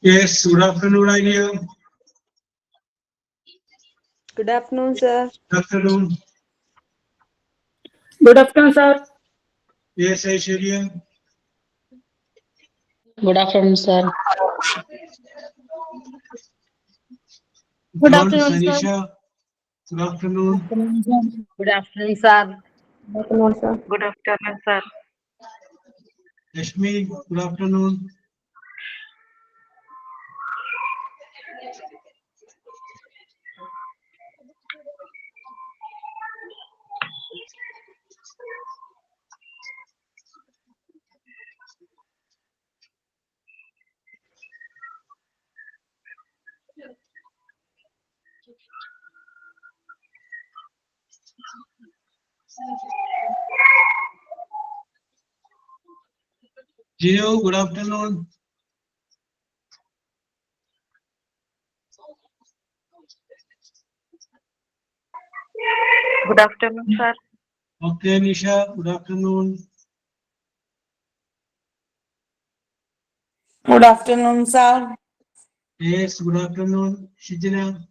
Yes, good afternoon, Idea. Good afternoon, sir. Good afternoon. Good afternoon, sir. Yes, Aishwarya. Good afternoon, sir. Good John, afternoon, sir. Sanisha. Good afternoon. Good afternoon, sir. Good afternoon, sir. Good afternoon, sir. Rashmi, good afternoon. Gino, good afternoon. Good afternoon, sir. Okay, Nisha, good afternoon. Good afternoon, sir. Yes, good afternoon. Shijana.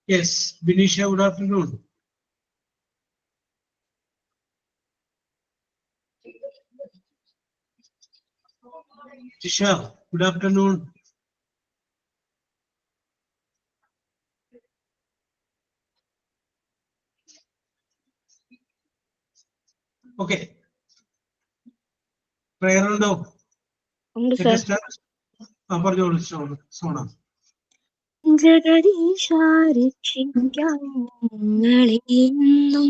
Yes, Binisha, good afternoon. Tisha, good afternoon. Okay. Prayer undo. ഉണ്ട് Let sir. us start. പറഞ്ഞോളൂ സോണ. ജഗദീശ രക്ഷിക്കാൻ ഞങ്ങളെന്നും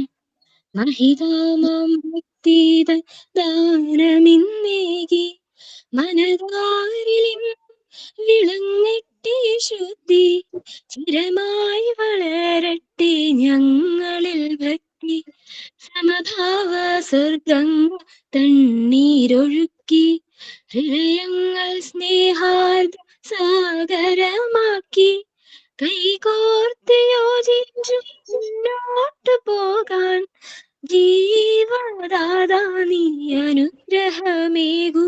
മഹിതാമാം ഭക്തിത ദാനമിന്നേകി മനതാരിലും വിളങ്ങട്ടെ ശുദ്ധി ചിരമായി വളരട്ടെ ഞങ്ങളിൽ ഭക്തി സമഭാവ സ്വർഗങ്ങൾ തണ്ണീരൊഴുക്കി ഹൃദയങ്ങൾ സ്നേഹാർദ്ര സാഗരമാക്കി കൈകോർത്ത് യോജിച്ചു മുന്നോട്ടു പോകാൻ ജീവദാതാ നീ അനുഗ്രഹമേകു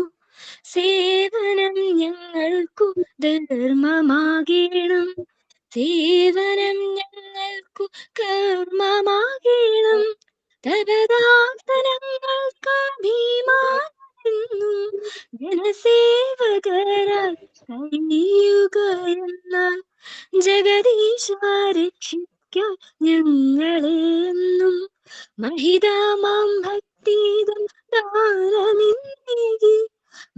സേവനം ഞങ്ങൾക്കു ധർമ്മമാകേണം സേവനം ഞങ്ങൾക്കു കർമ്മമാകേണം തപദാസനങ്ങൾക്ക് ഭീമാനെന്നും ജനസേവകരായി കഴിയുക എന്നാൽ ജഗദീശ രക്ഷിക്കാൻ ഞങ്ങളെന്നും മഹിതമാം ഭക്തിതം ദാനമിന്നേകി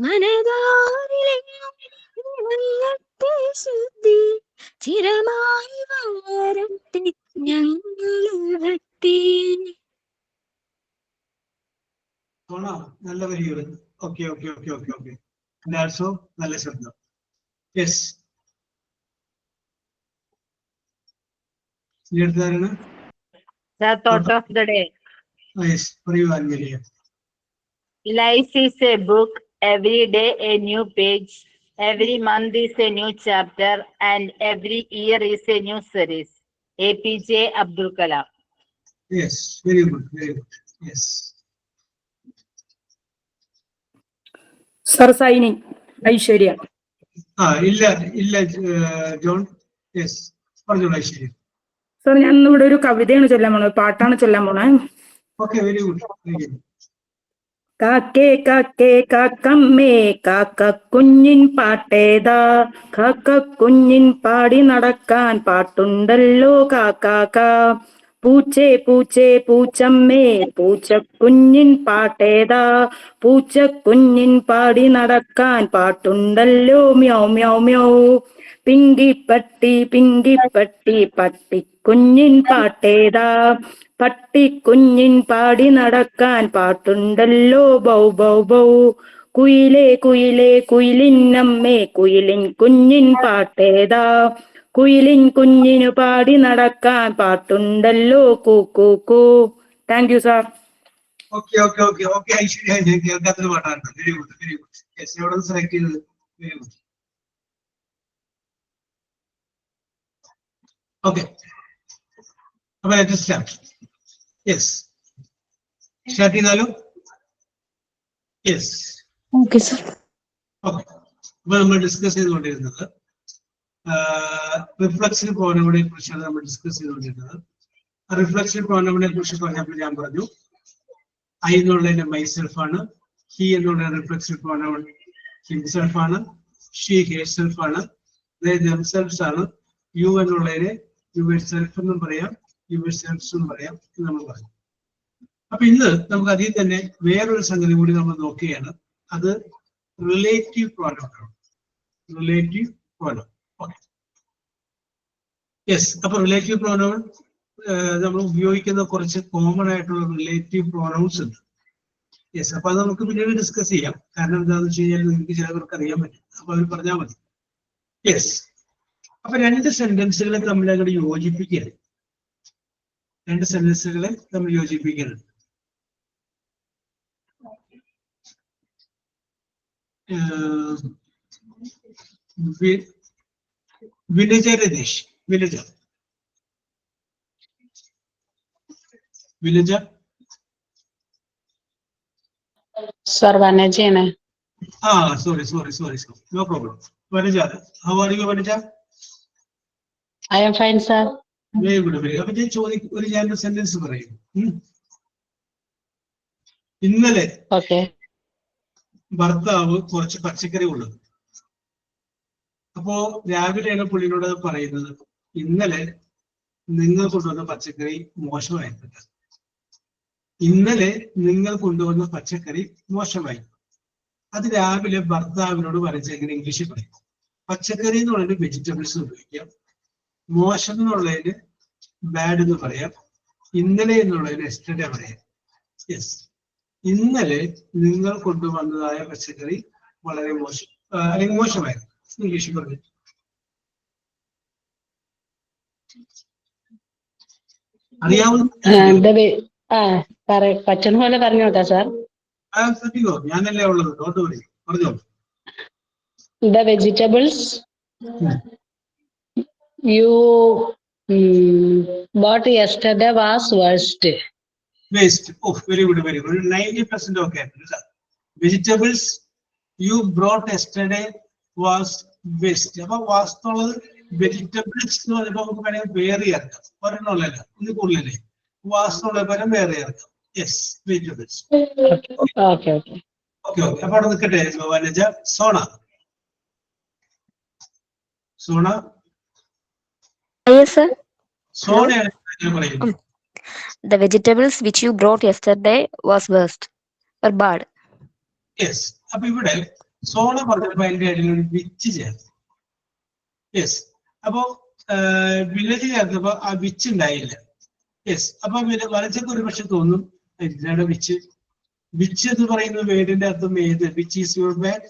മനതാരിലെങ്ങും വിളങ്ങട്ടെ ശുദ്ധി ചിരമായി വളരട്ടെ ഞങ്ങളിൽ ഭക്തി. സോണ, നല്ല വരികൾ. Okay okay okay okay okay. Also നല്ല ശബ്ദം. യെസ്. ഇനി അടുത്തതാണ് The thought of the day. Yes, പറയൂ ആഞ്ജലിയ. Life is a book. Every day a new page. Every month is a new chapter, and every year is a new series. APJ Abdul Kalam. Yes, very good, very good. Yes. Sir signing. Aishwarya. ഇല്ല ഇല്ല John. Yes, പറഞ്ഞോളൂ Aishwarya. Sir, ഞാൻ ഇവിടെ ഒരു കവിതയാണ് ചൊല്ലാൻ പോണത്, പാട്ടാണ് ചൊല്ലാൻ പോണേ. Okay, very good, very good. കാക്കേ കാക്കേ കാക്കമ്മേ കാക്ക കുഞ്ഞിൻ പാട്ടേതാ, കാക്ക കുഞ്ഞിൻ പാടി നടക്കാൻ പാട്ടുണ്ടല്ലോ കാക്കാക്ക. പൂച്ചേ പൂച്ചേ പൂച്ചമ്മേ പൂച്ചക്കുഞ്ഞിൻ പാട്ടേതാ, പൂച്ചക്കുഞ്ഞിൻ പാടി നടക്കാൻ പാട്ടുണ്ടല്ലോ മ്യാവ് മ്യാവ് മ്യാവ്. പിങ്കിപ്പട്ടി പട്ടിക്കുഞ്ഞിൻ പാട്ടേതാ? പട്ടിക്കുഞ്ഞിൻ പാടി നടക്കാൻ പാട്ടുണ്ടല്ലോ ബൗ ബൗ ബൗ. കുയിലേ കുയിലിന്നമ്മേ കുയിലിൻ കുഞ്ഞിൻ പാട്ടേതാ? കുയിലിൻ കുഞ്ഞിനു പാടി നടക്കാൻ പാട്ടുണ്ടല്ലോ കൂ കൂ കൂ. Thank you sir. Okay Aishwarya, ഞാൻ കേൾക്കാത്തൊരു പാട്ടാണ്. Very good. യെസ്, എവിടെ നിന്ന് സെലക്ട് ചെയ്തത്? Very good. ഓക്കെ, അപ്പൊ സ്റ്റാർട്ട്. യെസ്, സ്റ്റാർട്ട് ചെയ്താലോ? Yes, okay sir. ഓക്കെ. അപ്പൊ നമ്മൾ ഡിസ്കസ് ചെയ്തുകൊണ്ടിരുന്നത് റിഫ്ലക്ഷൻ പ്രോനൗണിനെ കുറിച്ചാണ് നമ്മൾ ഡിസ്കസ് ചെയ്തുകൊണ്ടിരുന്നത്. റിഫ്ലക്ഷൻ പ്രോനൗണിനെ കുറിച്ച് പറഞ്ഞപ്പോൾ ഞാൻ പറഞ്ഞു ഐ എന്നുള്ളതിന്റെ മൈസെൽഫ് ആണ്, ഹി എന്നുള്ള റിഫ്ലക്ഷൻ പ്രോനൗൺ ഹിംസെൽഫ് ആണ്, ഷീ ഹെർസെൽഫ് ആണ്, ദേ ദംസെൽഫ്സ് ആണ്, യു എന്നുള്ളതിന് യുവർ സെൽഫ് എന്നും പറയാം, യുവർ സെൽഫ്സ് എന്നും പറയാം എന്ന് നമ്മൾ പറഞ്ഞു. അപ്പൊ ഇന്ന് നമുക്ക് അതിൽ തന്നെ വേറൊരു സംഗതി കൂടി നമ്മൾ നോക്കുകയാണ്. അത് റിലേറ്റീവ് പ്രോനൗൺ ആണ്. Relative pronoun. Okay, yes. അപ്പൊ റിലേറ്റീവ് പ്രോനൗൺ നമ്മൾ ഉപയോഗിക്കുന്ന കുറച്ച് കോമൺ ആയിട്ടുള്ള റിലേറ്റീവ് പ്രോനൗൺസ് ഉണ്ട്. യെസ്, അപ്പൊ അത് നമുക്ക് പിന്നീട് ഡിസ്കസ് ചെയ്യാം. കാരണം എന്താണെന്ന് വെച്ച് കഴിഞ്ഞാൽ നിങ്ങൾക്ക് ചിലവർക്ക് അറിയാൻ പറ്റും, അപ്പൊ അവർ പറഞ്ഞാൽ മതി. യെസ്, അപ്പൊ രണ്ട് സെന്റൻസുകളെ തമ്മിൽ അങ്ങോട്ട് യോജിപ്പിക്കരുത്. രണ്ട് സെന്റൻസുകളെ തമ്മിൽ യോജിപ്പിക്കരുത്. വിനജ Ratheesh, വിനജ Sir, Vanajana. Sorry. No problem. Vanija, how are you, Vanija? I am fine, sir. Very good. അപ്പൊ ഞാൻ ഒരു സെന്റൻസ് പറയും. ഇന്നലെ ഭർത്താവ് കുറച്ച് പച്ചക്കറി ഉള്ളത്. അപ്പോ രാവിലെയാണ് പുള്ളിനോട് പറയുന്നത്, ഇന്നലെ നിങ്ങൾ കൊണ്ടുവന്ന പച്ചക്കറി മോശമായിട്ടുണ്ട്. ഇന്നലെ നിങ്ങൾ കൊണ്ടുവന്ന പച്ചക്കറി മോശമായി. അത് രാവിലെ ഭർത്താവിനോട് പറഞ്ഞ് എങ്ങനെ ഇംഗ്ലീഷിൽ പറയും? പച്ചക്കറി എന്നുള്ളതിന് വെജിറ്റബിൾസ് ഉപയോഗിക്കാം, മോശം എന്നുള്ളതിന് ബാഡ് എന്ന് പറയാം, ഇന്നലെ എന്നുള്ളതിന് എസ്റ്റർഡേ പറയാം. യെസ്, ഇന്നലെ നിങ്ങൾ കൊണ്ടുവന്നതായ പച്ചക്കറി വളരെ മോശം അല്ലെങ്കിൽ മോശമായിരുന്നു ഇംഗ്ലീഷിൽ പറഞ്ഞു. പച്ചൻ പോലെ പറഞ്ഞോട്ടാ സാർ. ഞാനല്ലേ ഉള്ളത്, ഡോണ്ട് വറി, പറഞ്ഞോ. The vegetables you bought yesterday was worst. Waste. Oh, very good. 90% okay. Vegetables you brought yesterday was waste. അപ്പൊ വാസ്തവം വെജിറ്റബിൾസ് എന്ന് പറയുമ്പോൾ നമുക്ക് വേണമെങ്കിൽ വേറെ ചേർക്കാം, ഒരെണ്ണമല്ലല്ലോ, ഒന്ന് കൂടുതലല്ലേ, വാസ്തവമുള്ള പരം വേറെ ചേർക്കാം. Yes, vegetables. ഓക്കെ. അപ്പൊ അവിടെ നിൽക്കട്ടെ. വനജ. സോണ. Yes, sir. സോണയാണ് പറയുന്നത്. The vegetables which you brought yesterday was worst or bad. Yes, അപ്പൊ ഇവിടെ സോണ പറഞ്ഞപ്പോ അതിന്റെ ഇടയിൽ ഒരു വിച്ച് ചേർത്ത്. യെസ്, അപ്പോ വില്ലേജ് ചേർത്തപ്പോ ആ വിച്ച് ഉണ്ടായില്ല. യെസ്, അപ്പൊ വരച്ചൊക്കെ ഒരു പക്ഷെ തോന്നും എന്തിനാണ് വിച്ച് എന്ന് പറയുന്ന വേർഡിന്റെ അർത്ഥം ഏത്? Which is your bag,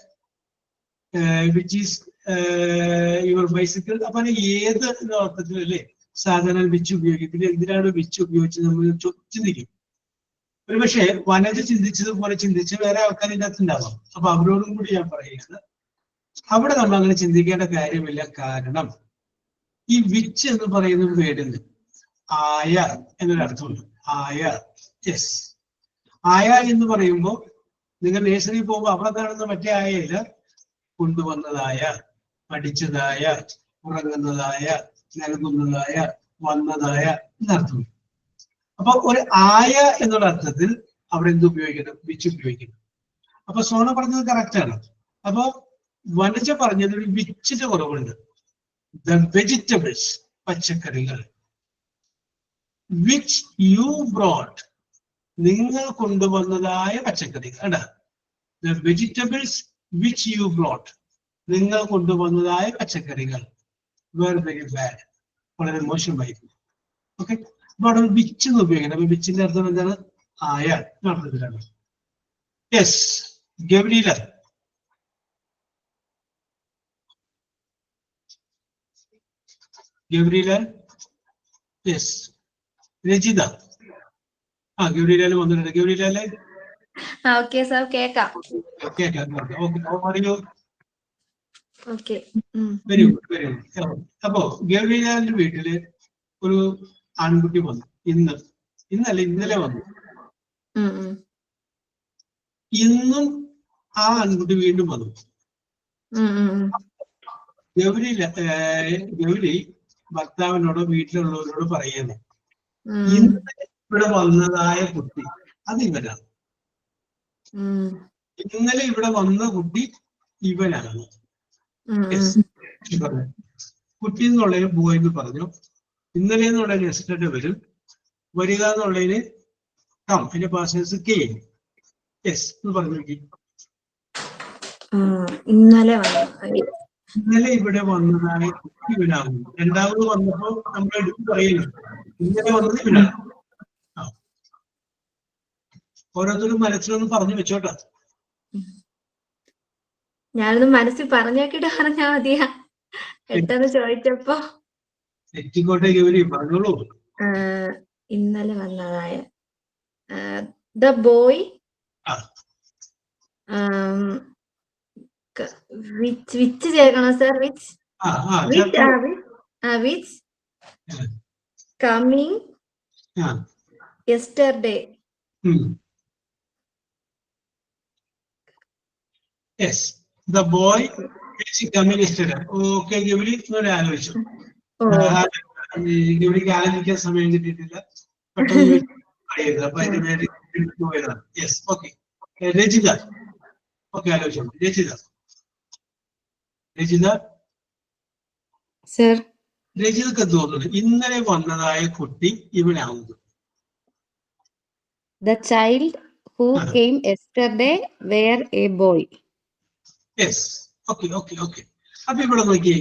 which is your bicycle. അപ്പൊ ഏത് അർത്ഥത്തിലല്ലേ സാധാരണ വിച്ച് ഉപയോഗിക്കും? എന്തിനാണ് വിച്ച് ഉപയോഗിച്ചത് നമ്മൾ ചിന്തിക്കും. ഒരു പക്ഷേ വനജ ചിന്തിച്ചതുപോലെ ചിന്തിച്ച് വേറെ ആൾക്കാർ ഇതിന്റെ അകത്ത് ഉണ്ടാവാം. അപ്പൊ അവരോടും കൂടി ഞാൻ പറയുന്നത് അവിടെ നമ്മൾ അങ്ങനെ ചിന്തിക്കേണ്ട കാര്യമില്ല. കാരണം ഈ വിച്ച് എന്ന് പറയുന്ന ഒരു വേർഡിന് ആയ എന്നൊരർത്ഥമുണ്ട്. ആയ. യെസ്, ആയ എന്ന് പറയുമ്പോൾ നിങ്ങൾ നേഴ്സറി പോകുമ്പോൾ അവിടെ കാണുന്ന മറ്റേ ആയയില്ല, കൊണ്ടുവന്നതായ, പഠിച്ചതായ, ഉറങ്ങുന്നതായ, നൽകുന്നതായ, വന്നതായ എന്നർത്ഥം. അപ്പൊ ഒരു ആയ എന്നുള്ള അർത്ഥത്തിൽ അവിടെ എന്ത് ഉപയോഗിക്കണം? വിച്ച് ഉപയോഗിക്കണം. അപ്പൊ സോണ പറഞ്ഞത് കറക്റ്റ് ആണ്. അപ്പൊ വനജ പറഞ്ഞത് ഒരു വിച്ചിന്റെ കുറവുണ്ട്. ദ വെജിറ്റബിൾസ്, പച്ചക്കറികൾ, വിച്ച് യു ബ്രോട്ട്, നിങ്ങൾ കൊണ്ടുവന്നതായ പച്ചക്കറികൾ. അല്ല, the vegetables which you brought, നിങ്ങൾ കൊണ്ടുവന്നതായ പച്ചക്കറികൾ. വെരി ബാഡ്, വളരെ മോശമായിരുന്നു. ഓക്കെ, അപ്പൊ അവിടെ വിച്ച് എന്ന് ഉപയോഗിക്കുന്നത്. അപ്പൊ വിച്ചിന്റെ അർത്ഥം എന്താണ്? ആയ അർത്ഥത്തിലാണ്. യെസ്, ഗബ്രീല. ഗബ്രീല. യെസ്, രജിത. ഗബ്രീലാല് വന്നിട്ടുണ്ട്. ഗബ്രീലാലെ ഓക്കെ സാർ, കേക്കാം. കേൾക്കാം. ഓക്കെ, പറയൂ. Okay. Very good, very good. അപ്പോ ഗബ്രീലാലിന്റെ വീട്ടില് ഒരു ആൺകുട്ടി വന്നു. ഇന്നലെ വന്നു. ഇന്നും ആ ആൺകുട്ടി വീണ്ടും വന്നു. ഗൗരി ഭർത്താവിനോട് വീട്ടിലുള്ളവരോട് പറയുന്നു, ഇന്നലെ ഇവിടെ വന്നതായ കുട്ടി അത് ഇവനാണ്. ഇന്നലെ ഇവിടെ വന്ന കുട്ടി ഇവനാണ്. കുട്ടി എന്നുള്ളതിന് ബോയ് എന്ന് പറഞ്ഞു. ഇന്നലെ എന്നുള്ളതിന് എസ്റ്റർഡേ വരും. വരിക എന്നുള്ളതിന് കം, അതിന്റെ പാസേഴ്സ് കെയിം. യെസ് എന്ന് പറഞ്ഞു നോക്കി. ഇന്നലെ ഇവിടെ വന്നതായ കുട്ടി ഇവനാകുന്നു. രണ്ടാമത് വന്നപ്പോ നമ്മൾ എടുത്ത് പറയുന്നു ഇന്നലെ വന്നത് ഇവനാണ്. ഓരോരുത്തരും മനസ്സിലൊന്നും പറഞ്ഞു വെച്ചോട്ടെ. ഞാനൊന്ന് മനസ്സിൽ പറഞ്ഞേക്കിട്ട് പറഞ്ഞാ മതിയാ, പെട്ടെന്ന് ചോദിച്ചപ്പോ. തെറ്റിക്കോട്ടെ ഗൗരി, പറഞ്ഞോളൂ. ഇന്നലെ വന്നതായ ദ ബോയ് വിച്ച് ചേർക്കണം sir? Which coming yesterday. Yes, the boy is coming yesterday. Okay, Gauri ഒന്ന് ആലോചിച്ചു. ഗൗരിക്ക് ആലോചിക്കാൻ സമയം കിട്ടിയിട്ടില്ല, പെട്ടെന്ന് പറയുന്നത്. അപ്പൊ അതിന്റെ പേര് പോയതാണ്. Yes, okay. രജിത. ഓക്കെ, ആലോചിച്ചു. രജിത സർ, രജിതക്ക് തോന്നുന്നു ഇന്നലെ വന്നതായ കുട്ടി ഇവനാവുന്നു. the child who came yesterday were a boy. Yes, okay. അപ്പൊ ഇവിടെ നോക്കിയേ,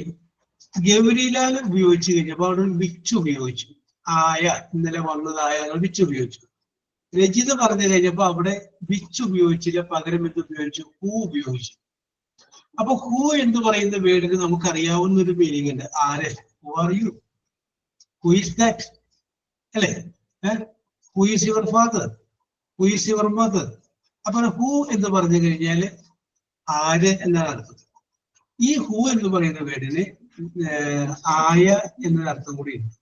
ഗൗരിലാൽ ഉപയോഗിച്ചു കഴിഞ്ഞപ്പോ അവിടെ വിച്ച് ഉപയോഗിച്ചു. ആയ, ഇന്നലെ വന്നതായ വിച്ച് ഉപയോഗിച്ചു. രജിത പറഞ്ഞു കഴിഞ്ഞപ്പോ അവിടെ വിച്ച് ഉപയോഗിച്ചില്ല, പകരം എന്ത് ഉപയോഗിച്ചു? ഹൂ ഉപയോഗിച്ചു. അപ്പൊ ഹൂ എന്ന് പറയുന്ന വേർഡിന് നമുക്കറിയാവുന്ന ഒരു മീനിങ് ഉണ്ട്. ആര്? Who are you? Who is that? അല്ലെ? Who is your father? Who is your mother? അപ്പൊ ഹൂ എന്ന് പറഞ്ഞു കഴിഞ്ഞാല് ആര് എന്നാണ് അർത്ഥം. ഈ ഹൂ എന്ന് പറയുന്ന വേർഡിന് ആയ എന്നൊരർത്ഥം കൂടിയുണ്ട്.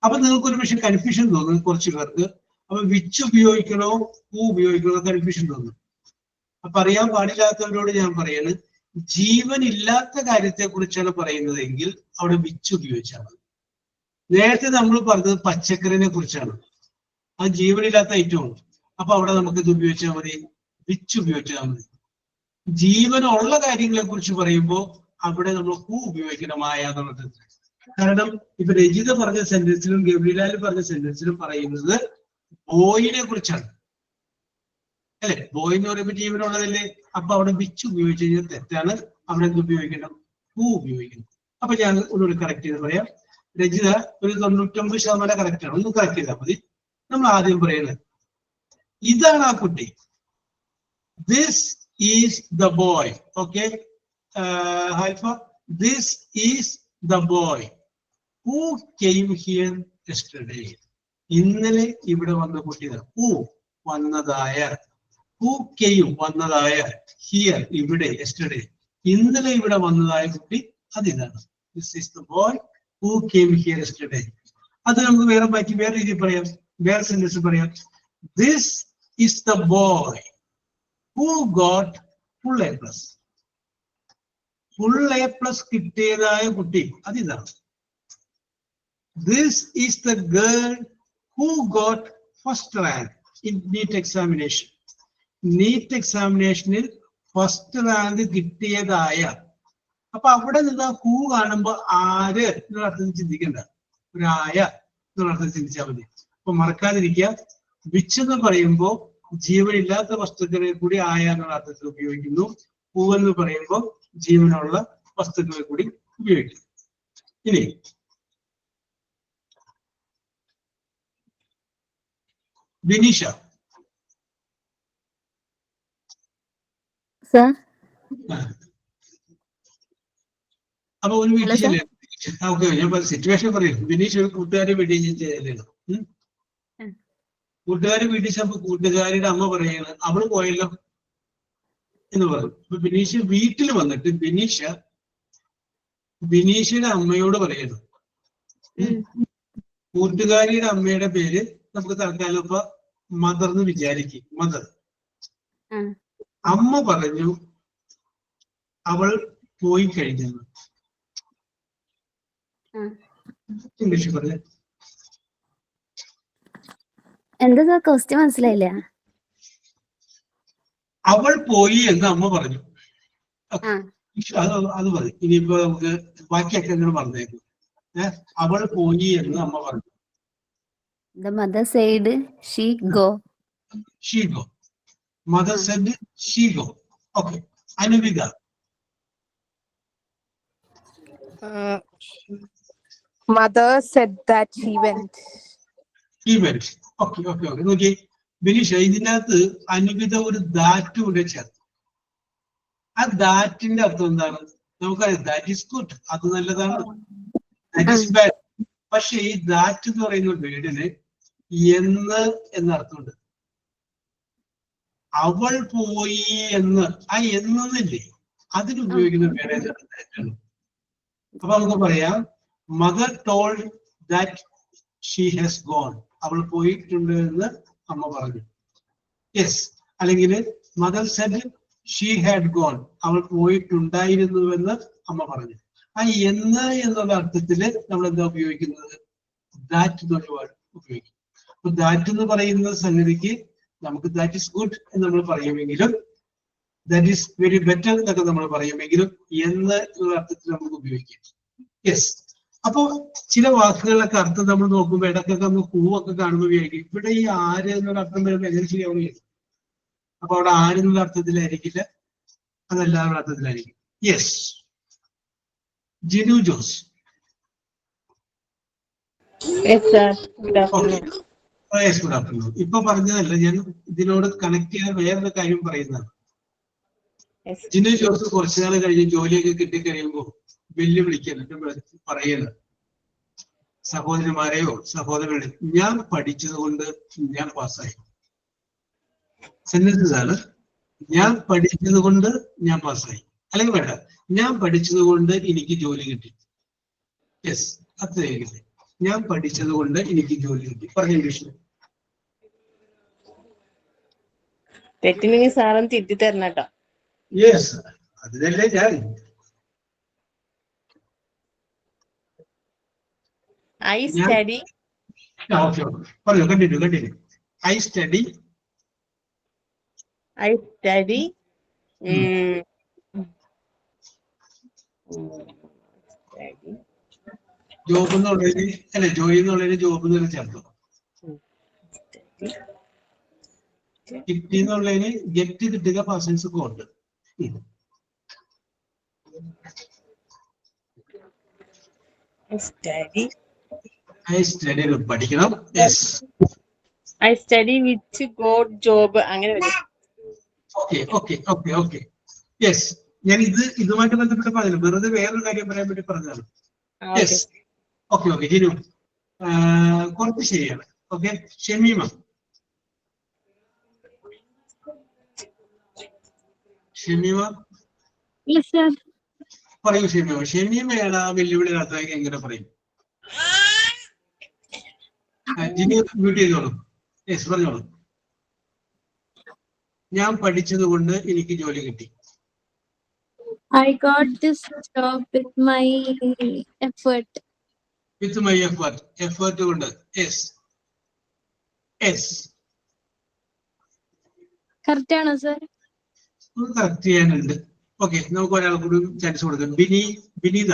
അപ്പൊ നിങ്ങൾക്ക് ഒരു പക്ഷെ കൺഫ്യൂഷൻ തോന്നും കുറച്ചു പേർക്ക്. അപ്പൊ വിച്ച് ഉപയോഗിക്കണോ ഹൂ ഉപയോഗിക്കണോ കൺഫ്യൂഷൻ തോന്നും. അപ്പൊ അറിയാൻ പാടില്ലാത്തവരോട് ഞാൻ പറയാണ്, ജീവനില്ലാത്ത കാര്യത്തെ കുറിച്ചാണ് പറയുന്നതെങ്കിൽ അവിടെ വിച്ച് ഉപയോഗിച്ചാൽ മതി. നേരത്തെ നമ്മൾ പറഞ്ഞത് പച്ചക്കറിനെ കുറിച്ചാണ്, അത് ജീവനില്ലാത്ത ഐറ്റമാണ്. അപ്പൊ അവിടെ നമുക്ക് ഇത് ഉപയോഗിച്ചാൽ മതി, വിച്ച് ഉപയോഗിച്ചാൽ മതി. ജീവനുള്ള കാര്യങ്ങളെ കുറിച്ച് പറയുമ്പോൾ അവിടെ നമ്മൾ ഹൂ ഉപയോഗിക്കണമായ എന്നുള്ളത്. കാരണം ഇപ്പൊ രജിത പറഞ്ഞ സെന്റൻസിലും ഗബ്രീലാൽ പറഞ്ഞ സെന്റൻസിലും പറയുന്നത് ബോയിനെ കുറിച്ചാണ്, അല്ലെ? ബോയ് എന്ന് പറയുമ്പോൾ ജീവനുള്ളതല്ലേ. അപ്പൊ അവിടെ വിച്ച് ഉപയോഗിച്ച് കഴിഞ്ഞാൽ തെറ്റാണ്. അവിടെ എന്ത് ഉപയോഗിക്കണം? ഹൂ ഉപയോഗിക്കണം. അപ്പൊ ഞാൻ ഒന്നുകൂടി കറക്റ്റ് ചെയ്ത് പറയാം. രജിത ഒരു 99% കറക്റ്റ് ആണ്. ഒന്ന് കറക്റ്റ് ചെയ്താൽ മതി. നമ്മൾ ആദ്യം പറയുന്നത് ഇതാണ് ആ കുട്ടി. This is the boy. Okay Haifa, this is the boy who came here yesterday. ഇന്നലെ ഇവിടെ വന്ന കുട്ടികൾ. ഹൂ വന്നതായ, ഹൂ കെയിം വന്നതായ, ഹിയർ ഇവിടെ, യെസ്റ്റർഡേ ഇന്നലെ ഇവിടെ വന്നതായ കുട്ടി അതിതാണ്. This is the boy who came here yesterday. അത് നമുക്ക് വേറെ ബാക്കി വേറെ രീതിയിൽ പറയാം, വേറെ സെന്റൻസ് പറയാം. This is the boy who got full A plus. Full A plus കിട്ടിയതായ കുട്ടി അതിതാണ്. This is the girl who got first rank in NEET examination. NEET എക്സാമിനേഷനിൽ ഫസ്റ്റ് റാങ്ക് കിട്ടിയതായ. അപ്പൊ അവിടെ നിന്ന് ഹൂ കാണുമ്പോ ആര് എന്നുള്ള അർത്ഥം ചിന്തിക്കണ്ട, ഒരു ആയ എന്നുള്ള അർത്ഥം ചിന്തിച്ചാൽ മതി. അപ്പൊ മറക്കാതിരിക്കുക, വിച്ച് എന്ന് പറയുമ്പോൾ ജീവനില്ലാത്ത വസ്തുക്കളെ കൂടി ആയ എന്നുള്ള അർത്ഥത്തിൽ ഉപയോഗിക്കുന്നു. ഹൂ എന്ന് പറയുമ്പോൾ ജീവനുള്ള വസ്തുക്കളെ കൂടി ഉപയോഗിക്കുന്നു. ഇനി ബിനീഷ. Sir. അപ്പൊ ഒരു വീട്ടിൽ Hello, sir. ചെല്ലേ. ഓക്കെ, ഞാൻ സിറ്റുവേഷൻ പറയും. ബിനീഷ് ഒരു കൂട്ടുകാരെ വീട്ടിൽ ചെല്ലണം. കൂട്ടുകാരെ വീട്ടിൽ ചെന്നപ്പോ കൂട്ടുകാരിയുടെ അമ്മ പറയാണ് അവള് പോയല്ലോ എന്ന് പറഞ്ഞു. അപ്പൊ ബിനീഷ് വീട്ടിൽ വന്നിട്ട് ബിനീഷിന്റെ അമ്മയോട് പറയുന്നു. കൂട്ടുകാരിയുടെ അമ്മയുടെ പേര് നമുക്ക് തൽക്കാലം ഇപ്പൊ മദർ എന്ന് വിചാരിക്കും. മദർ. അമ്മ പറഞ്ഞു അവൾ പോയി കഴിഞ്ഞു. ഇംഗ്ലീഷ് പറഞ്ഞു. എന്താ സാർ ക്വസ്റ്റ്യൻ മനസ്സിലായില്ല? അവൾ പോയി എന്ന് അമ്മ പറഞ്ഞു. അത് മതി. ഇനിയിപ്പോ നമുക്ക് ബാക്കിയൊക്കെ നിങ്ങൾ പറഞ്ഞേക്കും. അവൾ പോയി എന്ന് അമ്മ പറഞ്ഞു. The mother said she go. She go. Mother said she go. Okay. Anuvida. Mother said that she went. He went. Okay. നോക്കി ബിനീഷ, ഇതിനകത്ത് അനുവിധ ഒരു ദാറ്റ് കൂടെ ചേർത്ത്. ആ ദാറ്റിന്റെ അർത്ഥം എന്താണ്? നമുക്കറിയാം ദാറ്റ് ഈസ് ഗുഡ്, അത് നല്ലതാണ്. That is bad. പക്ഷെ ഈ ദാറ്റ് എന്ന് പറയുന്ന വേർഡിന് എന്ന് എന്ന അർത്ഥമുണ്ട്. അവൾ പോയി എന്ന്, ആ എന്നില്ലേ അതിന് ഉപയോഗിക്കുന്ന വേറെ ദാറ്റാണ്. അപ്പൊ നമുക്ക് പറയാം mother told that she has gone. അവൾ പോയിട്ടുണ്ട് എന്ന് അമ്മ പറഞ്ഞു. യെസ്. അല്ലെങ്കിൽ mother said she had gone. അവൾ പോയിട്ടുണ്ടായിരുന്നുവെന്ന് അമ്മ പറഞ്ഞു. ആ എന്ന് എന്നുള്ള അർത്ഥത്തില് നമ്മൾ എന്താ ഉപയോഗിക്കുന്നത്? ദാറ്റ് എന്നുള്ള വേർഡ് ഉപയോഗിക്കും. അപ്പൊ ദാറ്റ് എന്ന് പറയുന്ന സംഗതിക്ക് നമുക്ക് ദാറ്റ് ഈസ് ഗുഡ് എന്ന് നമ്മൾ പറയുമെങ്കിലും ദാറ്റ് ഈസ് വെരി ബെറ്റർ എന്നൊക്കെ നമ്മൾ പറയുമെങ്കിലും എന്ന് എന്നുള്ള അർത്ഥത്തിൽ നമുക്ക് ഉപയോഗിക്കാം. യെസ്. അപ്പൊ ചില വാക്കുകളിലൊക്കെ അർത്ഥം നമ്മൾ നോക്കുമ്പോൾ ഇടയ്ക്കൊക്കെ നമ്മൾ പൂവൊക്കെ കാണുമ്പോൾ വിചാരിക്കും ഇവിടെ ഈ ആര് എന്നുള്ള അർത്ഥം വരുമ്പോൾ എങ്ങനെ ശരിയാവുകയില്ല. അപ്പൊ അവിടെ ആര് എന്നുള്ള അർത്ഥത്തിലായിരിക്കില്ല, അതെല്ലാവരുടെ അർത്ഥത്തിലായിരിക്കും. Yes. Jinu Jose. Yes, sir. Good afternoon. Yes, good afternoon. ഇപ്പൊ പറഞ്ഞതല്ല, ഞാൻ ഇതിനോട് കണക്ട് ചെയ്യാൻ വേറൊരു കാര്യം പറയുന്നതാണ്. Yes. ജിനു ജോസ് കുറച്ചു നാൾ കഴിഞ്ഞ് ജോലിയൊക്കെ കിട്ടിക്കഴിയുമ്പോൾ വെല്ലുവിളിക്കാൻ പറയുന്നത് സഹോദരിമാരെയോ സഹോദരങ്ങളെ, ഞാൻ പഠിച്ചത് കൊണ്ട് ഞാൻ പാസ്സായി. സെന്റൻസസ് ആണ്. ഞാൻ പഠിച്ചത് കൊണ്ട് ഞാൻ പാസ്സായി. അല്ലെങ്കിൽ വേണ്ട, ഞാൻ പഠിച്ചത് കൊണ്ട് എനിക്ക് ജോലി കിട്ടി. യെസ്, അത്രയെങ്കിലും ഞാൻ പഠിച്ചത് കൊണ്ട് എനിക്ക് ജോലി കിട്ടി. പറഞ്ഞ ഇംഗ്ലീഷിൽ. തെറ്റിനെങ്കിൽ സാറും തിരുത്തി തരണം കേട്ടോ. യെസ്, അതിനല്ലേ ഞാൻ. I study. ഓക്കെ, പറഞ്ഞു. കണ്ടിന്യൂ. I study. ജോബ് എന്നുള്ളതിന് അല്ലെ, ജോലി എന്നുള്ളതിന് ജോബ് എന്ന് ചേർത്തു. കിട്ടി എന്നുള്ളതിന് ഗെറ്റ് കിട്ടുക പാസൻസ് കൊണ്ട്. I study പഠിക്കണം. Yes. I study which got job. അങ്ങനെ വരും. ഓക്കെ. യെസ്. ഞാൻ ഇതുമായിട്ട് ബന്ധപ്പെട്ട് പറഞ്ഞു, വെറുതെ വേറൊരു കാര്യം പറയാൻ വേണ്ടി പറഞ്ഞതാണ്. യെസ്. ഓക്കെ. ജിനു കുറച്ച് ശരിയാണ്. ഓക്കെ. ഷമീമ. പറയൂ ഷമീമയാണ് ആ വെല്ലുവിളി നടത്താൻ എങ്ങനെ പറയും? ജിനു മ്യൂട്ട് ചെയ്തോളൂ. യെസ്, പറഞ്ഞോളൂ. ഞാൻ പഠിച്ചത് കൊണ്ട് എനിക്ക് ജോലി കിട്ടി. I got this job with my effort. With my effort. Effort കൊണ്ട്. Yes. Correct ആണോ sir? കറക്റ്റ് ചെയ്യാനുണ്ട്. ഓക്കെ, നമുക്ക് ഒരാൾ കൂടി ചാൻസ് കൊടുക്കാം. ബിനീത.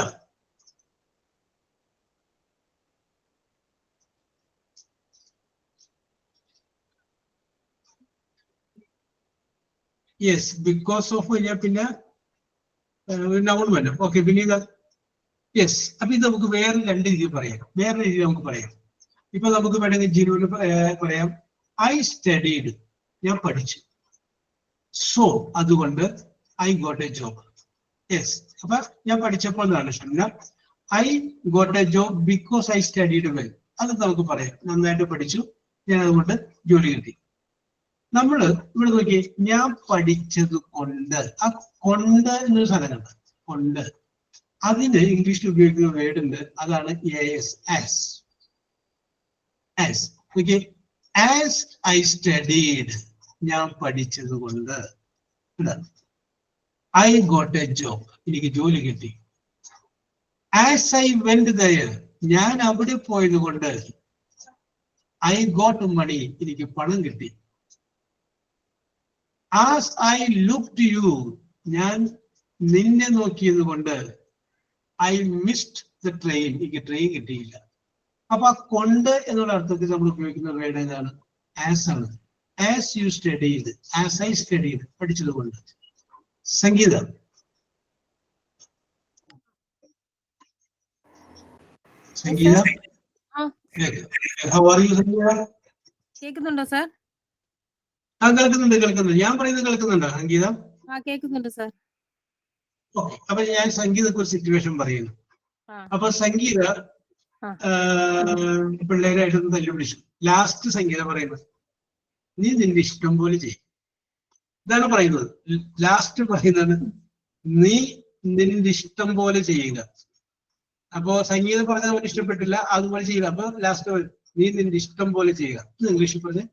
യെസ്, ബിക്കോസ് ഓഫ് കഴിഞ്ഞാൽ പിന്നെ നൗൺ വരും. ഓക്കെ, ബിനീത. യെസ്. അപ്പൊ ഇത് നമുക്ക് വേറെ രണ്ട് രീതിയിൽ പറയാം. വേറെ രീതിയിൽ നമുക്ക് പറയാം. ഇപ്പൊ നമുക്ക് വേണമെങ്കിൽ ജിനുവിന് പറയാം ഐ സ്റ്റഡീഡ്, ഞാൻ പഠിച്ചു. സോ അതുകൊണ്ട് I got A job. Yes. അപ്പൊ ഞാൻ പഠിച്ചപ്പോൾ എന്നാണ് Shamna. I got A job because I studied well. അത് നമുക്ക് പറയാം, നന്നായിട്ട് പഠിച്ചു, ഞാൻ അതുകൊണ്ട് ജോലി കിട്ടി. നമ്മള് ഇവിടെ നോക്കി, ഞാൻ പഠിച്ചത് കൊണ്ട്, ആ കൊണ്ട് എന്നൊരു സാധനമുണ്ട്, കൊണ്ട്. അതിന് ഇംഗ്ലീഷിൽ ഉപയോഗിക്കുന്ന വേർഡ് ഉണ്ട്, അതാണ് as. Okay, as I studied, ഞാൻ പഠിച്ചത് കൊണ്ട് ഐ ഗോട്ട് എ ജോബ്, എനിക്ക് ജോലി കിട്ടി. ആസ് ഐ വെന്റ് ദയർ, ഞാൻ അവിടെ പോയത് കൊണ്ട് ഐ ഗോട്ട് മണി, എനിക്ക് പണം കിട്ടി. ആസ് ഐ ലുക്ക്ഡ് യു, ഞാൻ നിന്നെ നോക്കിയത് കൊണ്ട് ഐ മിസ്ഡ് ദ ട്രെയിൻ, എനിക്ക് ട്രെയിൻ കിട്ടിയില്ല. അപ്പൊ ആ കൊണ്ട് എന്നുള്ള അർത്ഥത്തിൽ നമ്മൾ ഉപയോഗിക്കുന്ന വേർഡ് ഏതാണ്? ആസ് ആണ്. As you studied, as I studied, പഠിച്ചത് കൊണ്ട്. സംഗീത. സംഗീത, how are you, സംഗീത? കേൾക്കുന്നുണ്ടോ സാർ? കേൾക്കുന്നുണ്ട്. ഞാൻ പറയുന്നത് കേൾക്കുന്നുണ്ടോ സംഗീത? കേൾക്കുന്നുണ്ട് സാർ. ഓക്കെ, അപ്പൊ ഞാൻ സംഗീതക്ക് ഒരു സിറ്റുവേഷൻ പറയുന്നു. അപ്പൊ സംഗീത പിള്ളേരായിട്ടൊന്ന് തല്ലുപിടിച്ചു. ലാസ്റ്റ് സംഗീത പറയുന്നത്, നീ നിന്റെ ഇഷ്ടം പോലെ ചെയ്യും. ഇതാണ് പറയുന്നത്. ലാസ്റ്റ് പറയുന്നത്, നീ നിന്റെ ഇഷ്ടം പോലെ ചെയ്യുക. അപ്പോ സംഗീതം പറഞ്ഞത് അവന് ഇഷ്ടപ്പെട്ടില്ല, അതുപോലെ ചെയ്യുക. അപ്പൊ ലാസ്റ്റ് നീ നിന്റെ ഇഷ്ടം പോലെ ചെയ്യുക. ഇംഗ്ലീഷിൽ പറഞ്ഞ്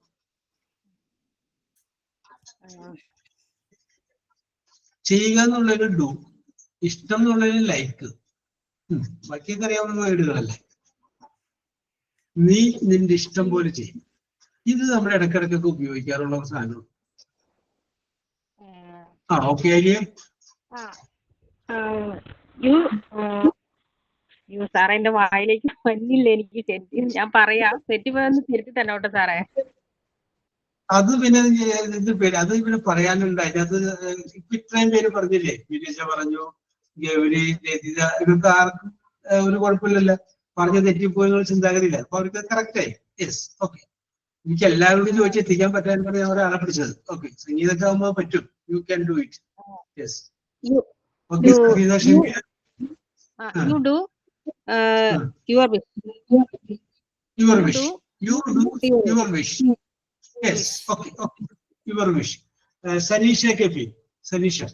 ചെയ്യുക എന്നുള്ളൊരു ഡു, ഇഷ്ടം എന്നുള്ളൊരു ലൈക്ക്, ബാക്കിയൊക്കെ അറിയാവുന്ന വേർഡുകളല്ലേ. നീ നിന്റെ ഇഷ്ടം പോലെ ചെയ്യും. ഇത് നമ്മൾ ഇടക്കിടക്കൊക്കെ ഉപയോഗിക്കാറുള്ള ഒരു സാധനമാണ്. ഓക്കെ അല്ലേ? സാറേ എന്റെ വായിലേക്ക് വന്നില്ല, എനിക്ക് ശരിക്കും ഞാൻ പറയാം, തെറ്റിപ്പോയെന്ന് തിരുത്തി തന്നെ കേട്ടോ സാറേ. അത് പിന്നെ ഇത് പേര് അത് പിന്നെ പറയാനുണ്ട്. അതിനകത്ത് ഇപ്പൊ ഇത്രയും പേര് പറഞ്ഞില്ലേ, വിനീഷ പറഞ്ഞു, ഗൗരി, രതിത, ഇതൊക്കെ ആർക്കും ഒരു കുഴപ്പമില്ലല്ലോ. പറഞ്ഞ തെറ്റിപ്പോയെന്നുള്ള ചിന്താഗതിയില്ല. അപ്പൊ അവർക്ക് കറക്റ്റ് ആയി. Yes, okay. എനിക്ക് എല്ലാവരോടും ചോദിച്ചെത്തിക്കാൻ പറ്റാൻ ഞാൻ ഒരാളെ പിടിച്ചത്. ഓക്കെ, സംഗീതമൊക്കെ ആകുമ്പോൾ പറ്റും. You can do it. Yes, okay. Sangeetha, ക്ഷമിക്കുക. You do your wish. Your wish. You do your wish. Yes, okay, okay. Your wish. Sanisha KP. Sanisha.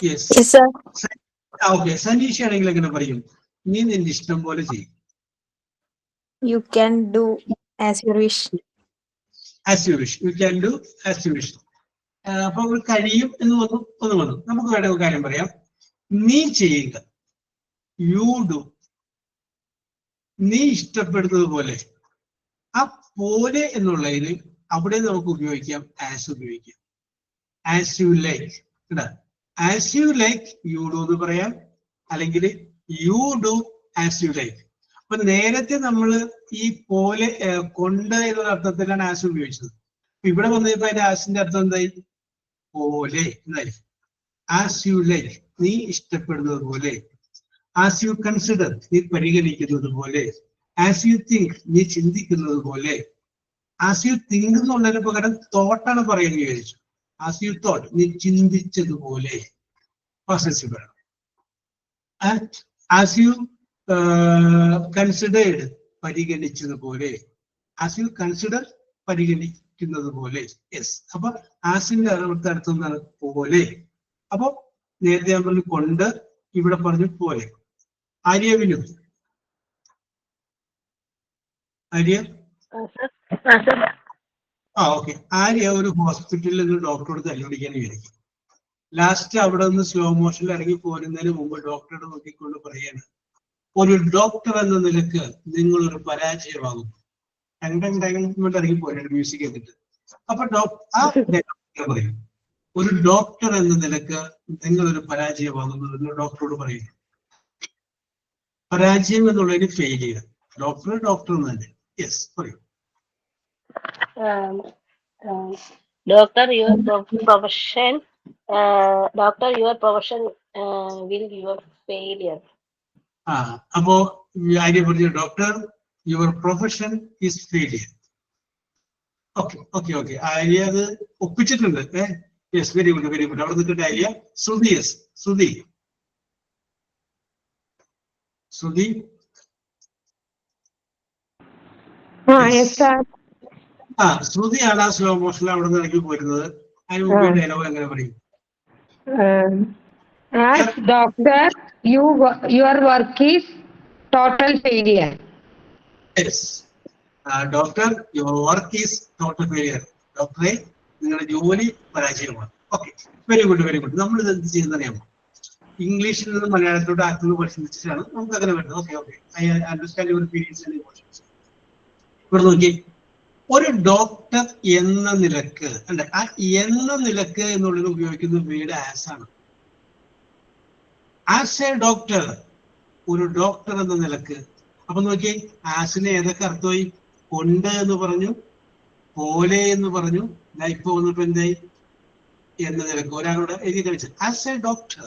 Yes. Yes, sir. Okay, Sanisha ആണെങ്കിൽ എങ്ങനെ പറയും? നീ നിന്റെ ഇഷ്ടം പോലെ ചെയ്യും. You can do as you wish. As you wish. You can do as you wish. അപ്പൊ കഴിയും എന്ന് വന്നു. നമുക്ക് വേണ്ട ഒരു കാര്യം പറയാം. നീ ചെയ്യുക. You do. നീ ഇഷ്ടപ്പെടുന്നത് പോലെ. ആ പോലെ എന്നുള്ളതിന് അവിടെ നമുക്ക് ഉപയോഗിക്കാം ആസ് ഉപയോഗിക്കാം. As you like. As you like you do എന്ന് പറയാം, അല്ലെങ്കിൽ you do as you like. അപ്പൊ നേരത്തെ നമ്മൾ ഈ പോലെ കൊണ്ട് എന്നുള്ള അർത്ഥത്തിലാണ് ആസ് ഉപയോഗിച്ചത്. ഇവിടെ വന്നപ്പോ അതിന്റെ ആസിന്റെ അർത്ഥം എന്തായി? പോലെ എന്നായി. ആസ് യു ലൈക്ക്, നീ ഇഷ്ടപ്പെടുന്നത് പോലെ. ആസ് യു കൺസിഡർ, നീ പരിഗണിക്കുന്നത് പോലെ. ആസ് യു തിങ്ക്, നീ ചിന്തിക്കുന്നത് പോലെ. ആസ് യു തിങ്ക് എന്നുള്ളതിന് പകരം തോട്ടാണ് പറയുന്നത് വിചാരിച്ചു. ആസ് യു തോട്ട്, നീ ചിന്തിച്ചതുപോലെ. പോസസീവ് വേണം. ആസ് യു കൺസിഡേർഡ്, പരിഗണിച്ചതുപോലെ. ആസ് യു കൺസിഡർ, പരിഗണിക്കുന്നത് പോലെ. യെസ്. അപ്പൊ ആസിന്റെ അർത്ഥം എന്താണ്? പോലെ. അപ്പൊ നേരത്തെ ഞാൻ പറഞ്ഞു കൊണ്ട്, ഇവിടെ പറഞ്ഞു പോലെ. ആര്യവിനും ആര്യ ഓക്കെ. ആര്യ ഒരു ഹോസ്പിറ്റലിൽ നിന്ന് ഡോക്ടറോട് തല്ലുപിടിക്കാൻ വിചാരിക്കും. ലാസ്റ്റ് അവിടെ നിന്ന് സ്ലോ മോഷനിൽ ഇറങ്ങി പോരുന്നതിന് മുമ്പ് ഡോക്ടറോട് നോക്കിക്കൊണ്ട് പറയാണ്, ഒരു ഡോക്ടർ എന്ന നിലക്ക് നിങ്ങളൊരു പരാജയമാകും. ഇറങ്ങി പോരാണ് മ്യൂസിക് ചെയ്തിട്ട്. അപ്പൊ പറയും, ഒരു ഡോക്ടർ എന്ന നിലക്ക് നിങ്ങളൊരു പരാജയമാകുന്നു എന്ന് ഡോക്ടറോട് പറയും. പരാജയം എന്നുള്ളതിന് ഫെയിലിയർ. ഡോക്ടർ എന്ന് തന്നെ. യെസ്, പറയൂ. Doctor, your profession Doctor, your profession will your failure. അപ്പോ ആര്യ പറഞ്ഞു doctor your profession is failure. Okay okay okay, Arya അത് ഒപ്പിച്ചിട്ടുണ്ട്. Yes, very good very good. അവിടെ നിൽക്കട്ടെ ആര്യ. ശ്രുതി, യെസ് ശ്രുതി. ശ്രുതി ശ്രുതിയാണ് ആ സ്ലോ മോഷനിൽ അവിടെ നിന്ന് ഇറങ്ങി പോരുന്നത്. അതിന് മുമ്പ് ഡയലോഗ് എങ്ങനെ പറയും? Doctor, your work is total failure. Yes. Doctor, your work is total failure. ഡോക്ടറെ, നിങ്ങളുടെ ജോലി പരാജയമാണ്. Okay, very good very good. നമ്മൾ ഇത് എന്ത് ചെയ്യുന്നറിയാമോ? ഇംഗ്ലീഷിൽ നിന്ന് മലയാളത്തിലോട്ട് ആക്കുന്നത് പരിശീലിച്ചിട്ടാണ് നമുക്ക് അങ്ങനെ വരുന്നത്. Okay okay, I understand your feelings and emotions. ഇവിടെ നോക്കി, ഒരു ഡോക്ടർ എന്ന നിലക്ക് അല്ല, ആ എന്ന നിലക്ക് എന്നുള്ളത് ഉപയോഗിക്കുന്ന വേർഡ് ആസ് ആണ്. ആസ് എ ഡോക്ടർ, ഒരു ഡോക്ടർ എന്ന നിലക്ക്. അപ്പൊ നോക്കി, ആസിനെ ഏതൊക്കെ അർത്ഥമായി? കൊണ്ട് എന്ന് പറഞ്ഞു, പോലെ എന്ന് പറഞ്ഞു, ഇപ്പൊ വന്നപ്പോ എന്തായി? എന്ന നിലക്ക്. ഒരാളോട് എഴുതി കഴിച്ചു ആസ് എ ഡോക്ടർ,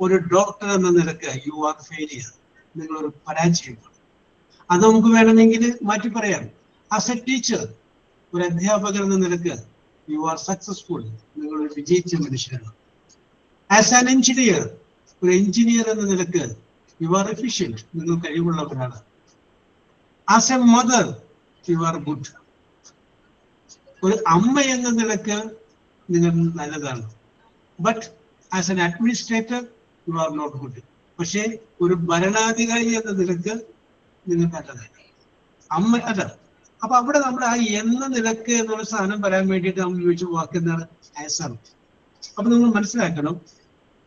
ഒരു ഡോക്ടർ എന്ന നിലക്ക് യു ആർ ഫെയിലിയർ, നിങ്ങളൊരു പരാജയമാണ്. അത് നമുക്ക് വേണമെങ്കിൽ മാറ്റി പറയാം. ആസ് എ ടീച്ചർ, ഒരു അധ്യാപകർ എന്ന നിലക്ക് യു ആർ സക്സസ്ഫുൾ, നിങ്ങളൊരു വിജയിച്ച മനുഷ്യനാണ്. ആസ് ആൻ എഞ്ചിനീയർ, ഒരു എഞ്ചിനീയർ എന്ന നിലക്ക് യു ആർ എഫിഷ്യന്റ്, നിങ്ങൾ കഴിവുള്ളവരാണ്. As a mother you are good, ഒരു അമ്മ എന്ന നിലക്ക് നിങ്ങൾ നല്ലതാണ്. But as an administrator you are not good, പക്ഷേ ഒരു ഭരണാധികാരി എന്ന നിലക്ക് നിങ്ങൾ നല്ലതാണ്. അമ്മ അല്ല. അപ്പൊ അവിടെ നമ്മൾ ആ എന്ന നിലക്ക് എന്നുള്ള സാധനം പറയാൻ വേണ്ടിയിട്ട് നമ്മൾ ഉപയോഗിച്ച വാക്ക് എന്താണ്? ആസ് ആണ്. അപ്പൊ നമ്മൾ മനസ്സിലാക്കണം,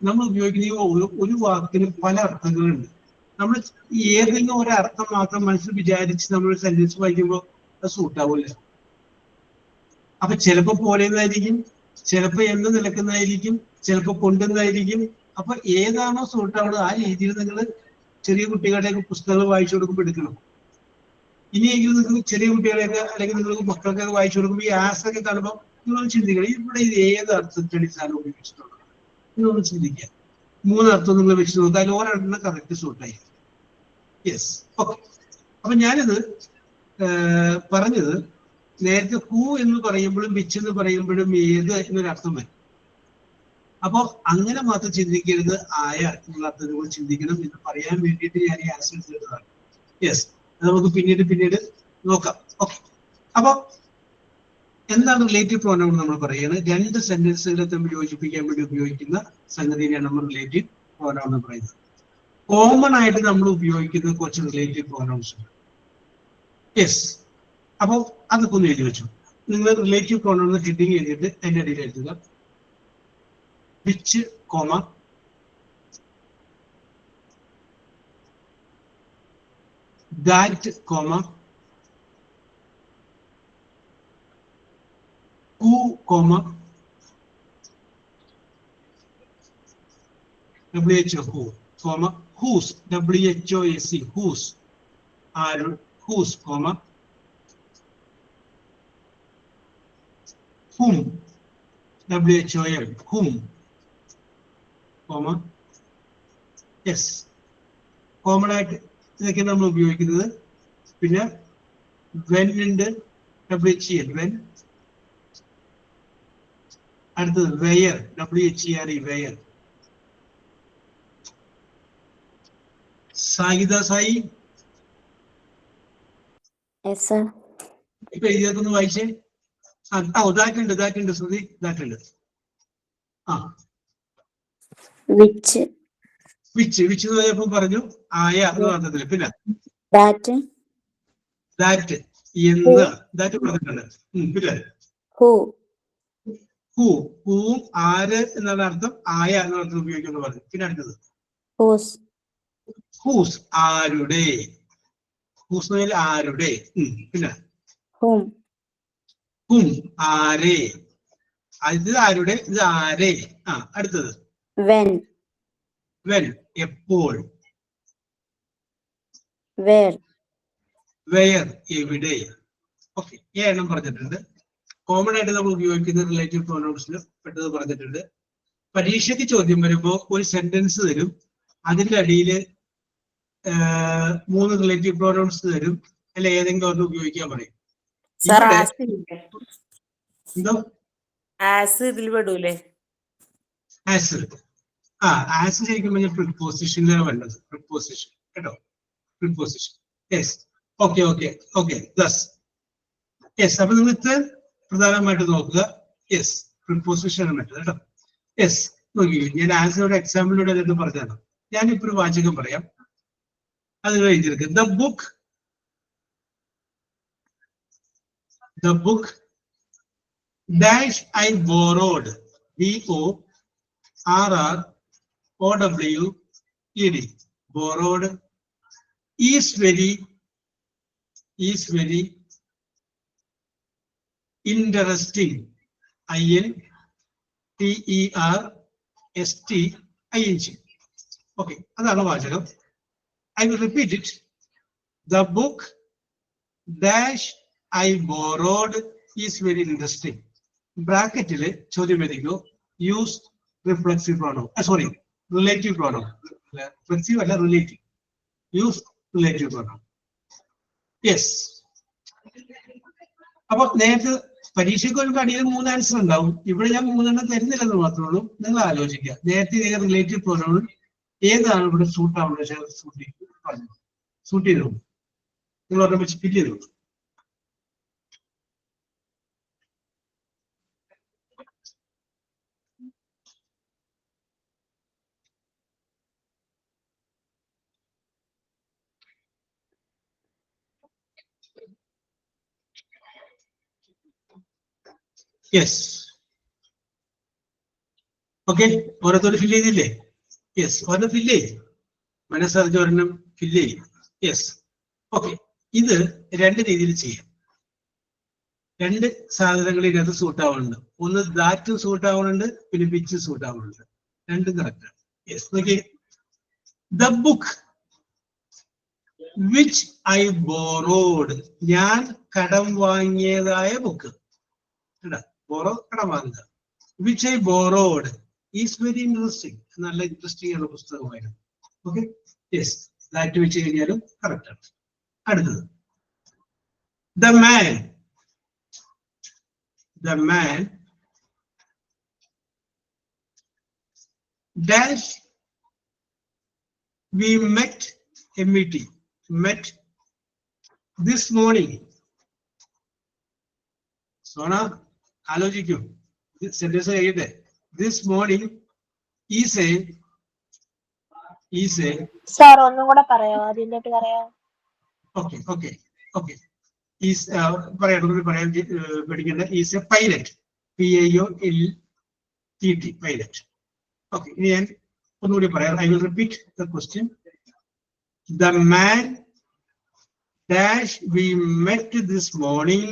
നമ്മൾ ഉപയോഗിക്കുന്ന ഒരു വാക്കിന് പല അർത്ഥങ്ങളുണ്ട്. നമ്മൾ ഏതെങ്കിലും ഒരു അർത്ഥം മാത്രം മനസ്സിൽ വിചാരിച്ച് നമ്മൾ സെന്റൻസ് വായിക്കുമ്പോൾ അത് സൂട്ടാവില്ല. അപ്പൊ ചിലപ്പോ പോലെന്നതായിരിക്കും, ചിലപ്പോ എന്ന് നിലക്കുന്നതായിരിക്കും, ചിലപ്പോ കൊണ്ടുന്നതായിരിക്കും. അപ്പൊ ഏതാണോ സൂട്ടാവുന്നത് ആ രീതിയിൽ നിങ്ങൾ ചെറിയ കുട്ടികളുടെയൊക്കെ പുസ്തകങ്ങൾ വായിച്ചു കൊടുക്കുമ്പോൾ എടുക്കണം. ഇനിയെങ്കിലും നിങ്ങൾ ചെറിയ കുട്ടികളെയൊക്കെ അല്ലെങ്കിൽ നിങ്ങൾക്ക് മക്കൾക്കൊക്കെ വായിച്ചു കൊടുക്കുമ്പോൾ ഈ ആസൊക്കെ കാണുമ്പോൾ നിങ്ങൾ ചിന്തിക്കണം, ഇവിടെ ഇത് ഏത് അർത്ഥത്തിലാണ് ഈ സാധനം ഉപയോഗിച്ചിട്ടുള്ളത് എന്നൊന്ന് ചിന്തിക്കുക. മൂന്നർത്ഥം നിങ്ങൾ വെച്ച് നോക്കുക, അതിൽ ഒരെണ്ണം കറക്റ്റ് സൂട്ടായിരിക്കും. Yes, okay. അപ്പൊ ഞാനിത് പറഞ്ഞത് നേരത്തെ ഹൂ എന്ന് പറയുമ്പോഴും വിച്ച് എന്ന് പറയുമ്പോഴും ഏത് എന്നൊരർത്ഥം വരും. അപ്പൊ അങ്ങനെ മാത്രം ചിന്തിക്കരുത്, ആയ എന്നുള്ള അർത്ഥത്തിൽ കൂടെ ചിന്തിക്കണം എന്ന് പറയാൻ വേണ്ടിയിട്ട് ഞാൻ ഈ ആൻസർ എടുത്തതാണ്. യെസ്, നമുക്ക് പിന്നീട് നോക്കാം. ഓക്കെ. അപ്പൊ എന്താണ് റിലേറ്റീവ് പ്രോനൗൺ നമ്മൾ പറയുന്നത്? രണ്ട് സെന്റൻസുകളെ തമ്മിൽ യോജിപ്പിക്കാൻ വേണ്ടി ഉപയോഗിക്കുന്ന സംഗതിയാണ് നമ്മൾ റിലേറ്റീവ് പ്രോനൗൺ എന്ന് പറയുന്നത്. കോമൺ ആയിട്ട് നമ്മൾ ഉപയോഗിക്കുന്ന കുറച്ച് റിലേറ്റീവ് പ്രോനൗൺസ് ഉണ്ട്. യെസ്, അപ്പൊ അതൊക്കെ ഒന്ന് എഴുതി വെച്ചു. നിങ്ങൾ റിലേറ്റീവ് പ്രോനൗൺ ഹെഡിങ് എഴുതിയിട്ട് അതിന്റെ അടിയിൽ എഴുതുക which, comma, that, comma, who, comma, WHO, who, comma, whose, WHOAC, whose, whose, comma, whom, WHOM, whom, comma, yes. Common ആയിട്ട് ഇതൊക്കെ നമ്മൾ ഉപയോഗിക്കുന്നത്. പിന്നെ വെൻ ഉണ്ട്, WHEN, വെൻ. അടുത്തത് where, WHERE, where. Sayida, Sai ഇപ്പൊ എഴുതിയൊന്ന് വായിച്ചേ. ദാറ്റുണ്ട് ശ്രുതി, ദാറ്റുണ്ട്. ആ, വിച്ച് എന്ന് പറഞ്ഞപ്പോ പറഞ്ഞു ആയ എന്ന് പറഞ്ഞതില്. പിന്നെ ദാറ്റ് എന്ന് ദാറ്റ് പറഞ്ഞിട്ടുണ്ട്. പിന്നെ ഹൂവും ആര് എന്നാണ് അർത്ഥം, ആയ എന്ന അർത്ഥം ഉപയോഗിക്കുന്നു പറഞ്ഞു. പിന്നെ അടുത്തത് ഹൂസ്, ആരുടെ. ഹൂസ് എന്ന് പറഞ്ഞാൽ ആരുടെ. പിന്നെ ഹും, ആരെ. ഇത് ആരുടെ, ഇത് ആരെ. ആ, അടുത്തത് വെൻ, എപ്പോൾ. വെയർ, എവിടെ. ഓക്കെ, എണ്ണം പറഞ്ഞിട്ടുണ്ട്. കോമൺ ആയിട്ട് നമ്മൾ ഉപയോഗിക്കുന്ന റിലേറ്റീവ് പ്രോനൗൺസിൽ പെട്ടത് പറഞ്ഞിട്ടുണ്ട്. പരീക്ഷയ്ക്ക് ചോദ്യം വരുമ്പോൾ ഒരു സെന്റൻസ് തരും, അതിന്റെ അടിയിൽ 3 റിലേറ്റീവ് പ്രോനൗൺസ് തരും, അല്ല ഏതെങ്കിലും ഒന്ന് ഉപയോഗിക്കാൻ പറയും. എന്തോ ആസ് ഇതിൽ പെടൂലേ? ആസ് ആസ് ശരിക്കും പ്രിപ്പോസിഷനിലാണ് വേണ്ടത്. പ്രിപ്പോസിഷൻ കേട്ടോ, preposition. Yes, okay okay okay. Thus yes. അപ്പൊ നിങ്ങൾ ഇത്ര പ്രധാനമായിട്ട് നോക്കുക. യെസ്, പ്രിപ്പോസിഷൻ വേണ്ടത് കേട്ടോ. യെസ്, നോക്കി ഞാൻ ആൻസറുടെ എക്സാമ്പിളിലൂടെ അതെന്ന് പറഞ്ഞതാണ്. ഞാനിപ്പോ ഒരു വാചകം പറയാം, അത് കഴിഞ്ഞിരിക്കും. The book dash I borrowed, BORROWED, borrowed is very interesting, INTERESTING. Okay, അതാണ് വാചകം. I will repeat it. The book dash I borrowed is very interesting. ബ്രാക്കറ്റില് ചോദ്യം എഴുതിക്കോ, use reflexive pronoun, sorry relative pronoun. Reflexive അല്ല, relative. Use relative pronoun. Yes. അപ്പൊ നേരത്തെ പരീക്ഷയ്ക്ക് ഒരു അടിയിൽ 3 ആൻസർ ഉണ്ടാവും. ഇവിടെ ഞാൻ 3 എണ്ണം തരുന്നില്ലെന്ന് മാത്രമേ ഉള്ളൂ. നിങ്ങൾ ആലോചിക്കുക, നേരത്തെ റിലേറ്റീവ് പ്രോനൗൺ ഏതാണ് ഇവിടെ സൂട്ട് ആവുന്നത്? സൂട്ട് ചെയ്തോ, നിങ്ങൾ ഓർമ്മ വെച്ച് ഫില്ല് ചെയ്തോ. Yes, okay. ഓരോരുത്തർ ഫില്ല് ചെയ്തില്ലേ? യെസ്, ഒരെണ്ണം ഫില്ല് ചെയ്യും, മനസ്സറിഞ്ഞ് ഒരെണ്ണം ഫില്ല് ചെയ്യും. Yes, okay. ഇത് 2 രീതിയിൽ ചെയ്യാം. 2 സാധനങ്ങൾ ഇതിനകത്ത് സൂട്ട് ആവുന്നുണ്ട്. ഒന്ന് ദാറ്റ് സൂട്ട് ആവുന്നുണ്ട്, പിന്നെ വിച്ച് സൂട്ട് ആവുന്നുണ്ട്. 2 കറക്റ്റ്. യെസ്, നോക്കി. The book which I borrowed, ഞാൻ കടം വാങ്ങിയതായ ബുക്ക്. ബോറോ, കടം വാങ്ങുക. Which I borrowed is very interesting, നല്ല ഇൻട്രസ്റ്റിംഗ് ആണ് പുസ്തകമായിരുന്നു. ഓക്കെ, യെസ്, ദാറ്റ് വെച്ച് കഴിഞ്ഞാലും കറക്റ്റ് ആണ്. അടുത്തത് the man dash we met this morning. Sona ആലോചിക്കൂ, സെന്റൻസ് കഴിയട്ടെ. This morning is a sir ഒന്നും കൂടെ പറയാമോ? അതിന്റെ പറയാം. Okay okay okay. ഈസ് പറയാൻ പഠിക്കേണ്ട. Is a pilot, PIOLET, pilot. Okay, ഇനി ഞാൻ ഒന്നുകൂടി പറയാം. I will repeat the question. The man dash we met this morning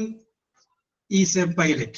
is a pilot.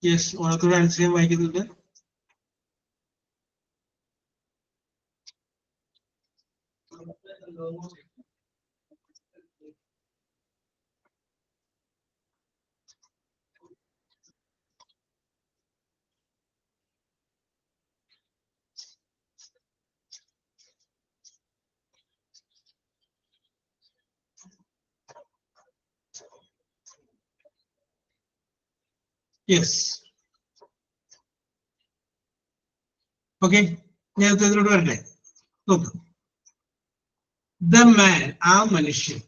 Yes, ഓരോരുത്തരുടെ ആൻസർ ഞാൻ വായിക്കുന്നുണ്ട്. Yes, okay. ഞാൻ ഇതിലൂടെ വരട്ടെ. നോക്കൂ. ദ മാൻ, ആ മനുഷ്യൻ,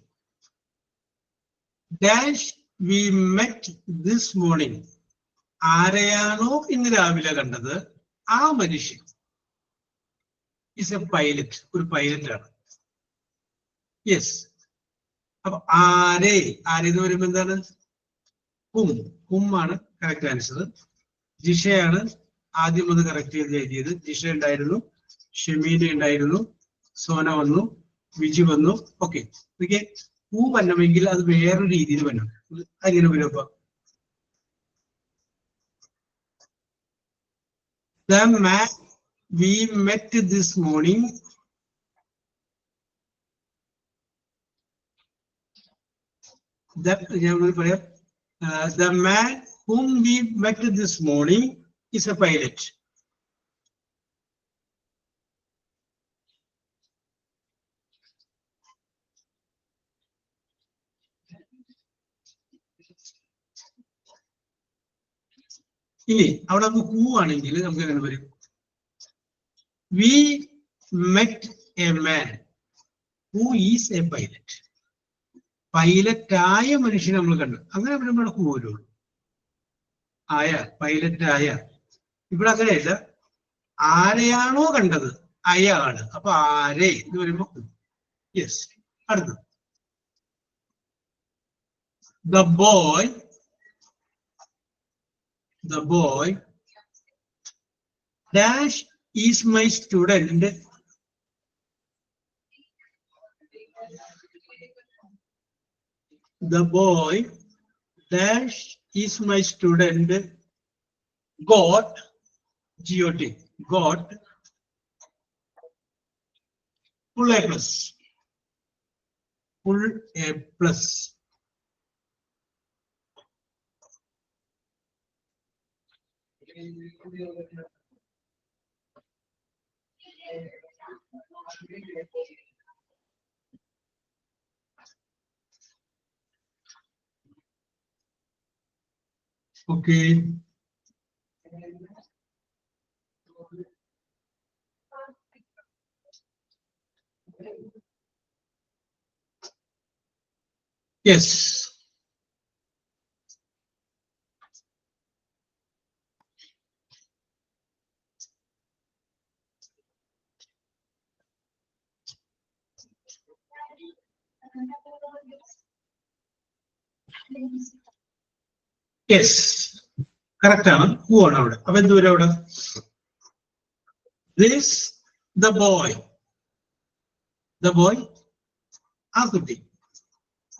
dash we met this morning, ആരെയാണോ ഇന്ന് രാവിലെ കണ്ടത് ആ മനുഷ്യൻ is a pilot, ഒരു പൈലറ്റ് ആണ്. യെസ്, അപ്പൊ ആരെ എന്ന് പറയുമ്പോ എന്താണ്? ഹും ആണ് കറക്റ്റ് ആൻസർ. ജിഷയാണ് ആദ്യം അത് കറക്റ്റ് ചെയ്ത് എഴുതിയത്. ജിഷ ഉണ്ടായിരുന്നു, ഷെമീന ഉണ്ടായിരുന്നു, സോന വന്നു, വിജി വന്നു. Okay, okay. ഹൂ വരണമെങ്കിൽ അത് വേറൊരു രീതിയിൽ വരണം. അങ്ങനെ വരും. അപ്പൊ the man we met this morning the man whom we met this morning is a pilot. ഇനി അവിടെ നമുക്ക് ഹൂ ആണെങ്കിൽ നമുക്ക് എങ്ങനെ വരും? We met a man who is a pilot. പൈലറ്റായ മനുഷ്യനെ നമ്മൾ കണ്ടു. അങ്ങനെ വരുമ്പോൾ ഹൂ വരുള്ളൂ. ആയ, പൈലറ്റ് ആയ. ഇവിടെ അങ്ങനെയല്ല, ആരെയാണോ കണ്ടത് അയാള്. അപ്പൊ ആരെ എന്ന് പറയുമ്പോ യെസ്. അടുത്തത് the boy dash is my student. The boy dash is my student got full A plus. Full A plus. Okay. Yes. Yes, correct ആണ്. ഹൂ ആണ് അവിടെ. അപ്പൊ എന്ത് വരും അവിടെ? ദിസ് ദ ബോയ് ആ കുട്ടി.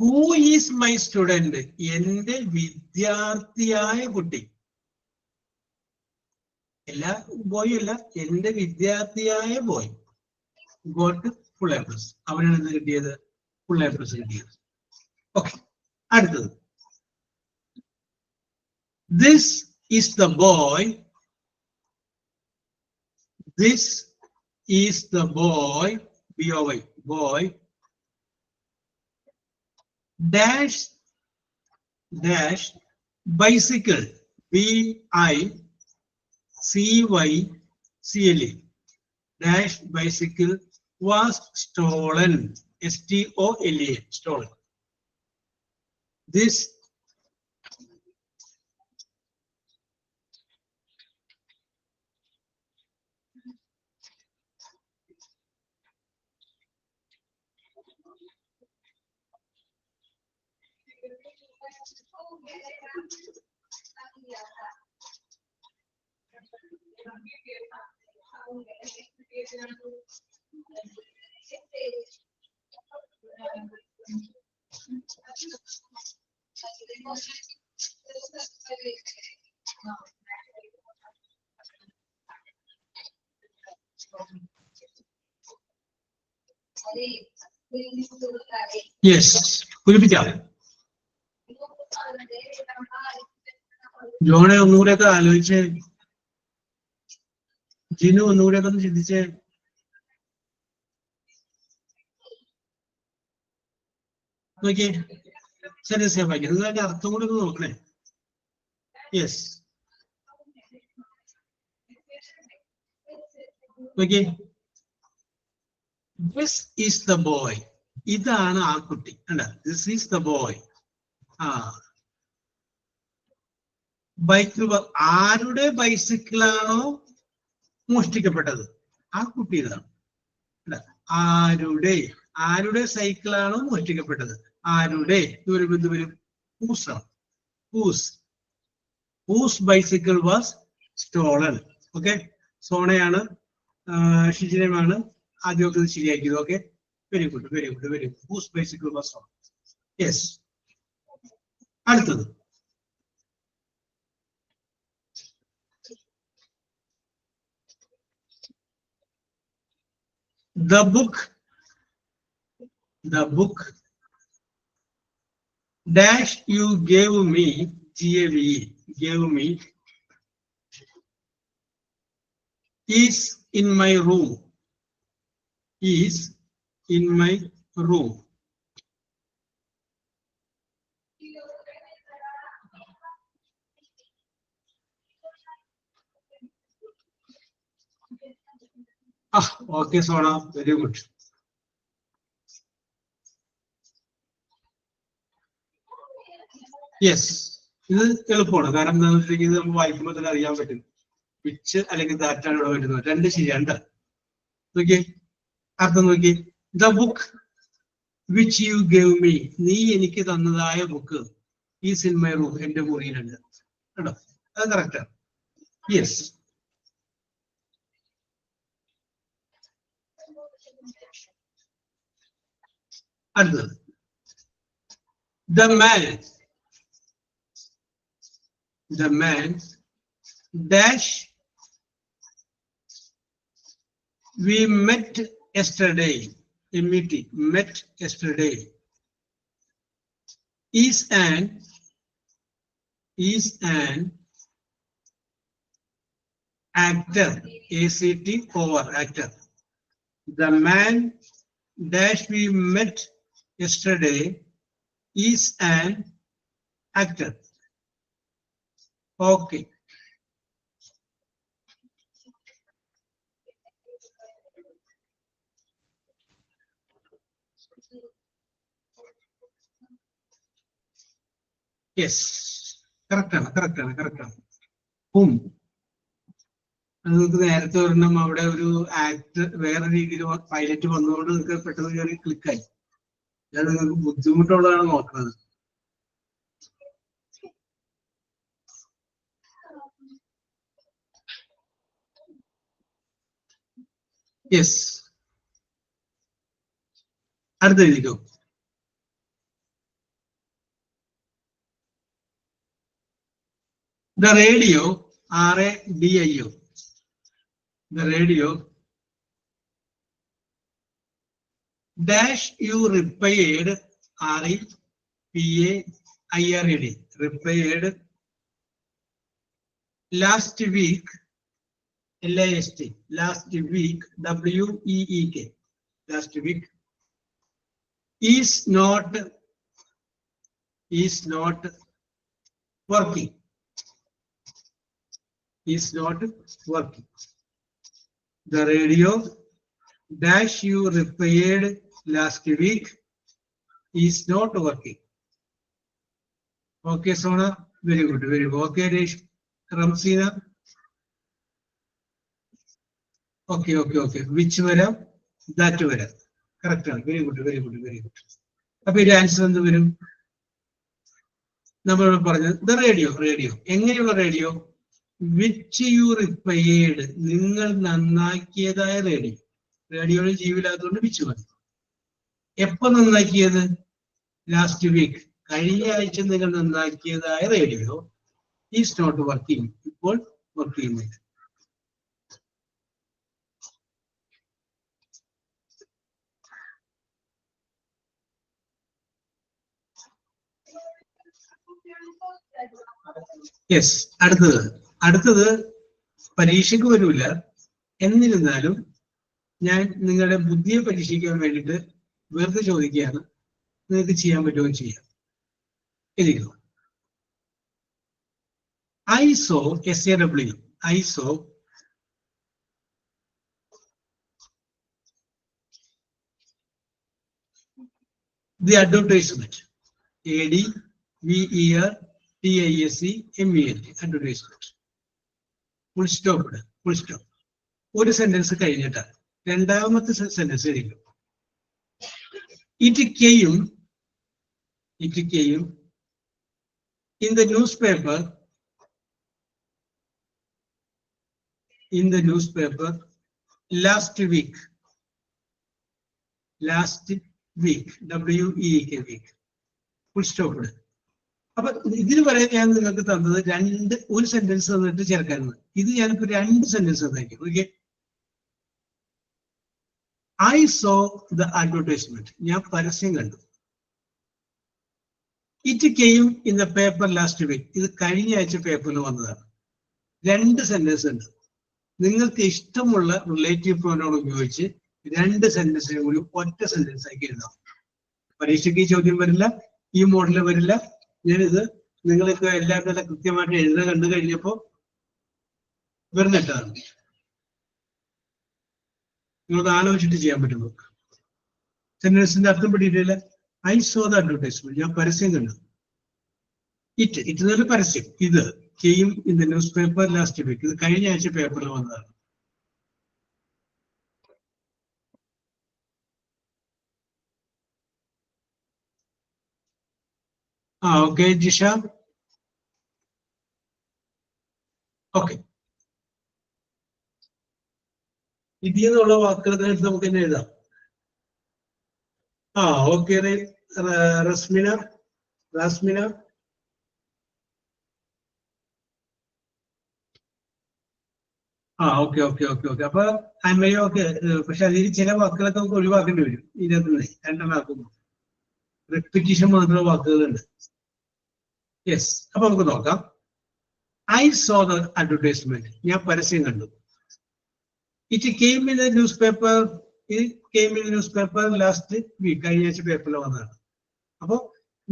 ഹൂ ഈസ് മൈ സ്റ്റുഡന്റ്, എന്റെ വിദ്യാർത്ഥിയായ കുട്ടി. എല്ലാ ബോയും അല്ല, എന്റെ വിദ്യാർത്ഥിയായ boy got full A plus. അവനാണ് എന്ത് കിട്ടിയത്? ഫുൾ എ പ്ലസ് കിട്ടിയത്. ഓക്കെ, അടുത്തത് this is the boy. This is the boy. B-O-Y. Boy. Dash bicycle. B-I-C-Y-C-L-E. Dash bicycle was stolen. S-T-O-L-E. Stolen. This yes, കുലിപ്പിക്കാം. ജോണെ ഒന്നുകൂടെയൊക്കെ ആലോചിച്ച്, ജിനു ഒന്നുകൂടെയൊക്കെ ഒന്ന് ചിന്തിച്ച്. നോക്കിയേ, ശരി സേവാക്കി. നിങ്ങൾ അതിന്റെ അർത്ഥം കൂടെ ഒന്ന് നോക്കണേ. യെസ്, നോക്കിയേ. This is the boy. ഇതാണ് ആ കുട്ടി. അല്ല, ദിസ് ഈസ് ദ ബോയ്. ആ ബൈക്കിൾ ആരുടെ ബൈസിക്കിളാണോ മോഷ്ടിക്കപ്പെട്ടത് ആ കുട്ടി ഇതാണ്. ആരുടെ സൈക്കിളാണോ മോഷ്ടിക്കപ്പെട്ടത് ആരുടെ എന്ത് വരും? whose ആണ്. whose bicycle was stolen. Okay, സോണയാണ് ഷിജിനമാണ് ആദ്യമൊക്കെ ശരിയാക്കിയത്. Okay, very good very good very good. whose bicycle was stolen. Yes. അടുത്തത് the book dash you gave me, gave me is in my room. Okay, Sona, very good. Yes, ഇത് എളുപ്പമാണ്. കാരണം എന്താണെന്ന് വെച്ചിട്ടുണ്ടെങ്കിൽ ഇത് നമുക്ക് വായിക്കുമ്പോൾ തന്നെ അറിയാൻ പറ്റും വിച്ച് അല്ലെങ്കിൽ ദാറ്റാണ് ഇവിടെ വരുന്നത്. രണ്ട് ശരിയാണ്. നോക്കിയേ, അർത്ഥം നോക്കി. The book which you gave me, നീ എനിക്ക് തന്നതായ book is in my room, എന്റെ മുറിയിലുണ്ട്. കേട്ടോ, അത് കറക്റ്റാണ്. യെസ്. അടുത്തത് the man dash we met yesterday, met yesterday is an actor, ACT over actor. The man dash we met yesterday is an actor. Okay. Yes, correct ആണ്. Whom? നിങ്ങൾക്ക് നേരത്തെ ഒരെണ്ണം അവിടെ ഒരു ആക്ട് വേറെ രീതിയിൽ പൈലറ്റ് വന്നുകൊണ്ട് നിങ്ങൾക്ക് പെട്ടെന്ന് കയറി ക്ലിക്കായി. ഞാൻ നിങ്ങൾക്ക് ബുദ്ധിമുട്ടുള്ളതാണ് നോക്കുന്നത്. യെസ്, അടുത്ത എഴുതിക്കോ. The radio, RADIO, the radio dash you repaired, REPAIRED, repaired last week, LAST, last week, WEEK, last week is not working. The radio dash you repaired last week is not working. Okay, Sona, very good. Okay, Ramsina. Okay. Which വരാം? That വരാം. Correct ആണ്. Very good. അപ്പൊ ഇതിന്റെ answer എന്ത് വരും? നമ്മൾ പറഞ്ഞത് the radio. എങ്ങനെയുള്ള റേഡിയോ? Which you repaired, നിങ്ങൾ നന്നാക്കിയതായ റേഡിയോ. റേഡിയോയിൽ ജീവില്ലാത്തതുകൊണ്ട് വിച്ച് മതി. എപ്പോ നന്നാക്കിയത്? ലാസ്റ്റ് വീക്ക്, കഴിഞ്ഞ ആഴ്ച നിങ്ങൾ നന്നാക്കിയതായ റേഡിയോ ഈസ് നോട്ട് വർക്കിംഗ്, ഇപ്പോൾ വർക്ക് ചെയ്യുന്നില്ല. യെസ്, അടുത്തത് പരീക്ഷയ്ക്ക് വരില്ല. എന്നിരുന്നാലും ഞാൻ നിങ്ങളുടെ ബുദ്ധിയെ പരീക്ഷിക്കാൻ വേണ്ടിയിട്ട് വെറുതെ ചോദിക്കുകയാണ്. നിങ്ങൾക്ക് ചെയ്യാൻ പറ്റുമോ? ചെയ്യാം. എഴുതിക്കോ. ISO, SAW, ISO the advertisement, ADVERTISEMENT, advertisement. Full stop. ഒരു സെന്റൻസ് കഴിഞ്ഞിട്ട് രണ്ടാമത്തെ sentence എഴുതിക്കും. It came it came in the newspaper last week. WEEK week. Full stop. അപ്പൊ ഇതിന് പറയാൻ ഞാൻ നിങ്ങൾക്ക് തന്നത് ഒരു സെന്റൻസ് തന്നിട്ട് ചേർക്കാനാണ്. ഇത് ഞാനിപ്പോ 2 സെന്റൻസ് തന്നേക്കും. Okay, I saw the advertisement. ഞാൻ പരസ്യം കണ്ടു. It came in the paper last week. ഇത് കഴിഞ്ഞ ആഴ്ച പേപ്പറിൽ വന്നതാണ്. 2 സെന്റൻസ് ഉണ്ട്. നിങ്ങൾക്ക് ഇഷ്ടമുള്ള റിലേറ്റീവ് പ്രോനൗൺ ഉപയോഗിച്ച് 2 സെന്റൻസിനെ കൂടി ഒറ്റ സെന്റൻസ് ആക്കി എഴുതാം. പരീക്ഷയ്ക്ക് ഈ ചോദ്യം വരില്ല, ഈ മോഡല് വരില്ല. ഞാനിത് നിങ്ങൾക്ക് എല്ലാവരും നല്ല കൃത്യമായിട്ട് എഴുതാൻ കണ്ടു കഴിഞ്ഞപ്പോ വരുന്നിട്ടാണ്. നിങ്ങൾക്ക് ആലോചിച്ചിട്ട് ചെയ്യാൻ പറ്റുമോ? സെന്റൻസിന്റെ അർത്ഥം പിടിയിട്ടില്ല. I saw the advertisement. ഞാൻ പരസ്യം കണ്ടു. ഇറ്റ് എന്നൊരു പരസ്യം. ഇത് came in the newspaper last week. ഇത് കഴിഞ്ഞ ആഴ്ച പേപ്പറിൽ വന്നതാണ്. ഓക്കെ ജിഷ. ഓക്കെ, ഇതിൽ നിന്നുള്ള വാക്കുകൾ നമുക്ക് തന്നെ എഴുതാം. ഓക്കെ, റസ്മിന. ഓക്കെ. അപ്പൊ അമ്മയോ ഓക്കെ. പക്ഷെ അതിൽ ചില വാക്കുകളൊക്കെ നമുക്ക് ഒഴിവാക്കേണ്ടി വരും. 2 ആക്കുമ്പോൾ റെപ്പിറ്റീഷൻ മാത്രമുള്ള വാക്കുകളുണ്ട്. യെസ്, അപ്പൊ നമുക്ക് നോക്കാം. I saw the advertisement. ഞാൻ പരസ്യം കണ്ടു. It came in the newspaper last week. കഴിഞ്ഞ ആഴ്ച പേപ്പറിൽ വന്നതാണ്. അപ്പൊ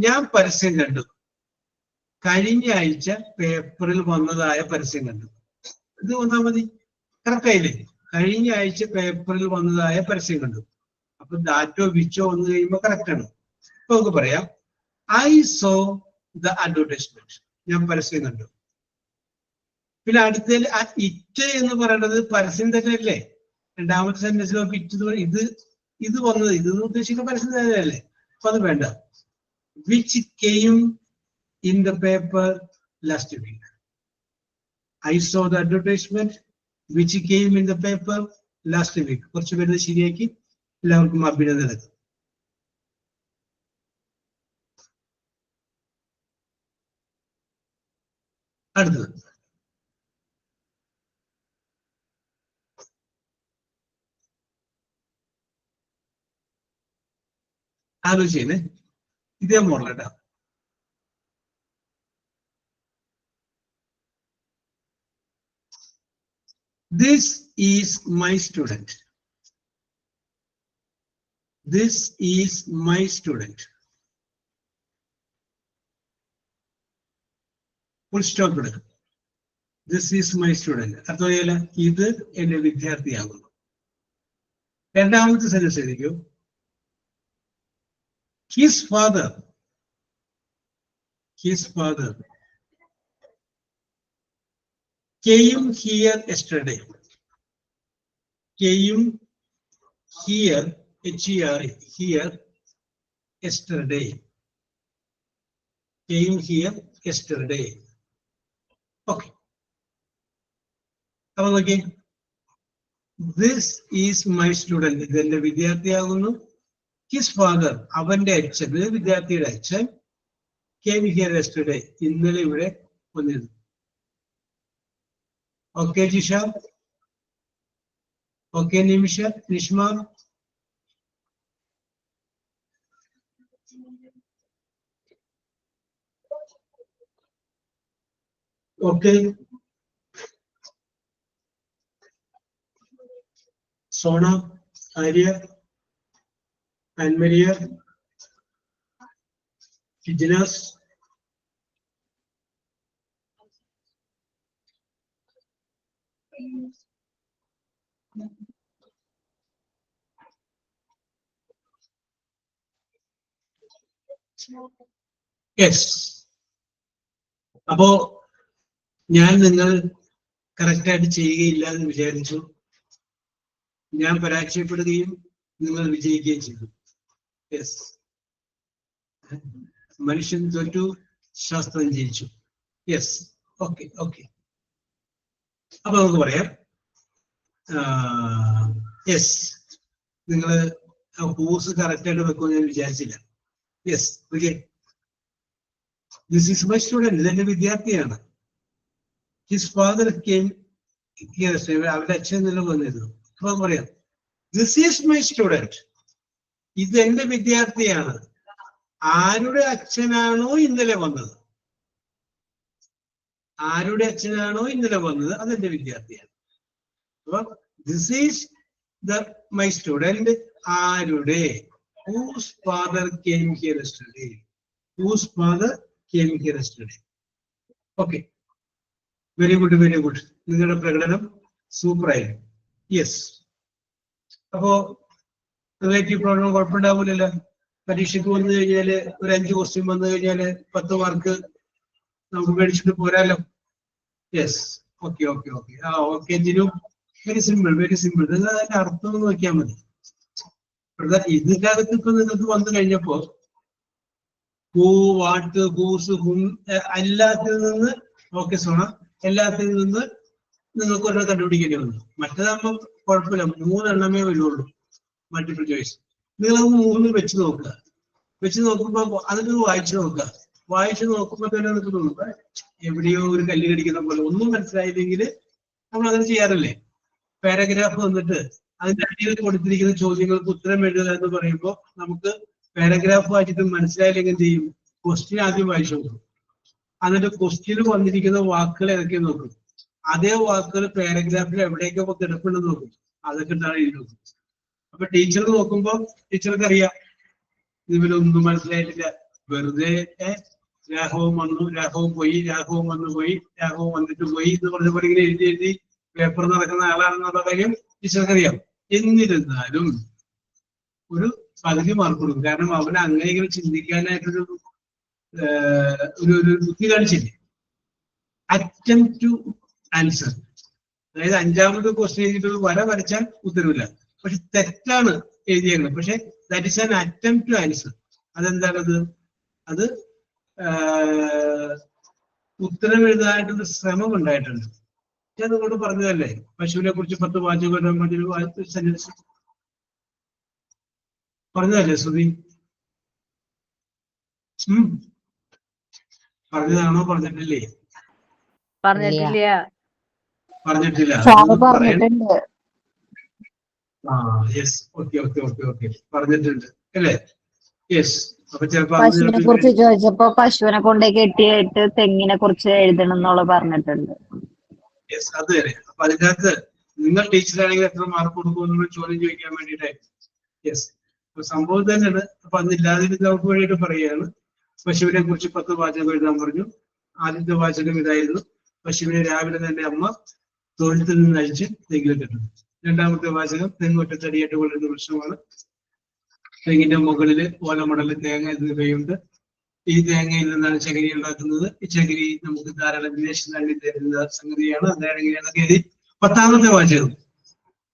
ഞാൻ പരസ്യം കണ്ടു. കഴിഞ്ഞ ആഴ്ച പേപ്പറിൽ വന്നതായ പരസ്യം കണ്ടു. ഇത് വന്നാൽ മതി. കറക്റ്റ് ആയില്ലേ? കഴിഞ്ഞ ആഴ്ച പേപ്പറിൽ വന്നതായ പരസ്യം കണ്ടു. അപ്പൊ ദാറ്റോ വിച്ചോ വന്നു കഴിയുമ്പോൾ കറക്റ്റ് ആണ്. അപ്പൊ നമുക്ക് പറയാം ഐ സോ ദ അഡ്വർടൈസ്മെന്റ്. ഞാൻ പരസ്യം കണ്ടു. പിന്നെ അടുത്തതിൽ ഇറ്റ് എന്ന് പറയുന്നത് പരസ്യം തന്നെയല്ലേ? രണ്ടാമത്തെ സെന്റൻസിൽ ഇത് വന്നത് ഇത് ഉദ്ദേശിക്കുന്ന പരസ്യം തന്നെയല്ലേ? അപ്പൊ അത് വേണ്ട. Which came in the paper last week. I saw the advertisement which came in the paper last week. കുറച്ച് പേര് ശരിയാക്കി. എല്ലാവർക്കും അഭിനന്ദനങ്ങൾ. അടുത്തത് ആലോചിച്ചേ. ഇതേ മോഡൽ കേട്ടോ. This is my student. This is my student. Full stop. This is my student. അർത്ഥമല്ല, ഇത് എന്റെ വിദ്യാർത്ഥിയാകുന്നു. രണ്ടാമത്തെ സെന്റൻസ് എഴുതിക്കോ. His father came here yesterday. Came here, here yesterday. Came here yesterday. Okay. Now again, this is my student. Then the vidyarthiyagunu. His father, avante achan, vidyarthiyude achan, came here yesterday. Innale ivide vanniru. Okay, Jisha. Okay, Nishma. Okay. Sona, Arya, and Maria, Jinas. Yes. അപ്പോ ഞാൻ നിങ്ങൾ കറക്റ്റായിട്ട് ചെയ്യുകയില്ല എന്ന് വിചാരിച്ചു. ഞാൻ പരാജയപ്പെടുകയും നിങ്ങൾ വിജയിക്കുകയും ചെയ്തു. യെസ്. മനുഷ്യൻ തോറ്റു, ശാസ്ത്രം ജയിച്ചു. Yes, okay okay. അപ്പൊ നമുക്ക് പറയാം, യെസ്, നിങ്ങള് ഹൂസ് കറക്റ്റ് ആയിട്ട് വെക്കുമെന്ന് ഞാൻ വിചാരിച്ചില്ല. Yes, okay. This is my student, ഇതെന്റെ വിദ്യാർത്ഥിയാണ്. ഹിസ് ഫാദർ കെയിം, അവരുടെ അച്ഛൻ തന്നെ വന്നിരുന്നു. അപ്പൊ പറയാം, ദിസ് ഈസ് മൈ സ്റ്റുഡന്റ്, ഇത് എന്റെ വിദ്യാർത്ഥിയാണ്. ആരുടെ അച്ഛനാണോ ഇന്നലെ വന്നത്, ആരുടെ അച്ഛനാണോ ഇന്നലെ വന്നത് അതെന്റെ വിദ്യാർത്ഥിയാണ്. അപ്പൊ ദിസ് ഈസ് മൈ സ്റ്റുഡന്റ്, ആരുടെ, whose father came here yesterday, whose father came here yesterday. Okay, very good, very good. നിങ്ങളുടെ പ്രകടനം സൂപ്പർ ആയിരുന്നു. യെസ്. അപ്പോ റിലേറ്റീവ് പ്രോബ്ലം കുഴപ്പമുണ്ടാവില്ലല്ലോ. പരീക്ഷയ്ക്ക് വന്നു കഴിഞ്ഞാല് ഒരു 5 ക്വസ്റ്റ്യൻ വന്നു കഴിഞ്ഞാല് 10 മാർക്ക് നമുക്ക് മേടിച്ചിട്ട് പോരാലോ. Yes, okay okay okay. Okay Jinu, very simple, very simple. നിങ്ങൾ അതിന്റെ അർത്ഥം നോക്കിയാൽ മതി. ഇതിന്റെ അകത്ത് ഇപ്പൊ നിങ്ങൾക്ക് വന്നു കഴിഞ്ഞപ്പോ ഹൂ, വാട്ട്, ഹൂസ്, ഹും, എല്ലാത്തിൽ നിന്ന് ഓക്കെ സോണ, എല്ലാത്തിൽ നിന്ന് നിങ്ങൾക്ക് ഒരെണ്ണം കണ്ടുപിടിക്കേണ്ടി വന്നു. മറ്റേതാകുമ്പോൾ കുഴപ്പമില്ല, 3 എണ്ണമേ വരുള്ളൂ മൾട്ടിപ്പിൾ ചോയ്സ്. നിങ്ങൾ 3 വെച്ച് നോക്കുക. വെച്ച് നോക്കുമ്പോ അതിന് വായിച്ചു നോക്കുക. വായിച്ചു നോക്കുമ്പോ തന്നെ നിങ്ങൾക്ക് തോന്നുക എവിടെയോ ഒരു കല്ല് കടിക്കുന്ന പോലെ. ഒന്നും മനസ്സിലായില്ലെങ്കിൽ നമ്മൾ അങ്ങനെ ചെയ്യാറില്ലേ? പാരഗ്രാഫ് വന്നിട്ട് അതിന്റെ അടിയിൽ കൊടുത്തിരിക്കുന്ന ചോദ്യങ്ങൾക്ക് ഉത്തരം എഴുതുക എന്ന് പറയുമ്പോൾ നമുക്ക് പാരഗ്രാഫ് വായിച്ചിട്ട് മനസ്സിലായില്ലെങ്കിൽ എന്ത് ചെയ്യും? ക്വസ്റ്റ്യൻ ആദ്യം വായിച്ചു നോക്കും. എന്നിട്ട് ക്വസ്റ്റ്യന് വന്നിരിക്കുന്ന വാക്കുകൾ ഏതൊക്കെ നോക്കും. അതേ വാക്കുകൾ പാരഗ്രാഫിൽ എവിടെയൊക്കെ കിടപ്പുണ്ടെന്ന് നോക്കും. അതൊക്കെ എന്താണ് എഴുതി നോക്കും. അപ്പൊ ടീച്ചർ നോക്കുമ്പോ ടീച്ചർക്ക് അറിയാം ഇതിലൊന്നും മനസ്സിലായിട്ടില്ല, വെറുതെ രാഘവം വന്നു, രാഘവം പോയി, രാഘവം വന്നു പോയി, രാഘവം വന്നിട്ട് പോയി എന്ന് പറഞ്ഞ പോലെ ഇങ്ങനെ എഴുതി എഴുതി പേപ്പർ നടക്കുന്ന ആളാണെന്നുള്ള കാര്യം ടീച്ചർക്കറിയാം. എന്നിരുന്നാലും ഒരു പകുതി മാർക്ക് കൊടുക്കും. കാരണം അവന് അങ്ങനെയെങ്കിലും ചിന്തിക്കാനായിട്ടൊരു ഒരു ബുദ്ധി കാണിച്ചില്ലേ. അറ്റംപ്റ്റ് ടു ആൻസർ, അതായത് 5ാമത് ക്വസ്റ്റ്യൻ എഴുതിയിട്ട് വര വരച്ചാൽ ഉത്തരവില്ല. പക്ഷെ തെറ്റാണ് എഴുതിയേക്കുന്നത്. പക്ഷെ that is an attempt to answer. അതെന്താണത്? അത് ഉത്തരം എഴുതാനായിട്ടൊരു ശ്രമം ഉണ്ടായിട്ടുണ്ട്. ഞാൻ നിങ്ങളോട് പറഞ്ഞതല്ലേ, പശുവിനെ കുറിച്ച് 10 വാചകം പറഞ്ഞതല്ലേ ശ്രുതി? പറഞ്ഞതാണോ? പറഞ്ഞിട്ടില്ലേ? പറഞ്ഞിട്ടില്ല. പറഞ്ഞിട്ടില്ല. പറഞ്ഞിട്ടുണ്ട്. Yes, okay okay okay okay, പറഞ്ഞിട്ടുണ്ട് അല്ലേ? യെസ്. അപ്പൊ ചിലപ്പോ പശുവിനെ കുറിച്ച് ചോദിച്ചപ്പോ പശുവിനെ കൊണ്ടേ കെട്ടിയിട്ട് തെങ്ങിനെ കുറിച്ച് എഴുതണം എന്നുള്ള പറഞ്ഞിട്ടുണ്ട്. യെസ്, അത് തന്നെ. അപ്പൊ അതിനകത്ത് നിങ്ങൾ ടീച്ചറാണെങ്കിൽ എത്ര മാർക്ക് കൊടുക്കുമെന്നുള്ള ചോദ്യം ചോദിക്കാൻ വേണ്ടിയിട്ടായിരുന്നു. യെസ്, അപ്പൊ സംഭവം തന്നെയാണ്. അപ്പൊ അതില്ലാതിരുന്ന നമുക്ക് വേണ്ടിയിട്ട് പറയുകയാണ്. പശുവിനെ കുറിച്ച് 10 വാചകം എഴുതാൻ പറഞ്ഞു. ആദ്യത്തെ വാചകം ഇതായിരുന്നു: പശുവിനെ രാവിലെ തന്നെ അമ്മ തൊഴുത്തിൽ നിന്ന് അഴിച്ച് തെങ്ങിൽ കെട്ടുന്നു. 2ാമത്തെ വാചകം: തെങ്ങൊറ്റത്തടിയായിട്ട് വളരുന്ന വൃക്ഷമാണ്. തെങ്ങിന്റെ മുകളില് ഓലമടല്, തേങ്ങ എന്നിവയുണ്ട്. ഈ തേങ്ങയിൽ നിന്നാണ് ചകിരി ഉണ്ടാക്കുന്നത്. ഈ ചകിരി നമുക്ക് ധാരാളം വിദേശ നാണ്യം തരുന്ന സംഗതിയാണ്. അതാണെങ്കിലൊക്കെ എഴുതി. 10ാമത്തെ വാചകം: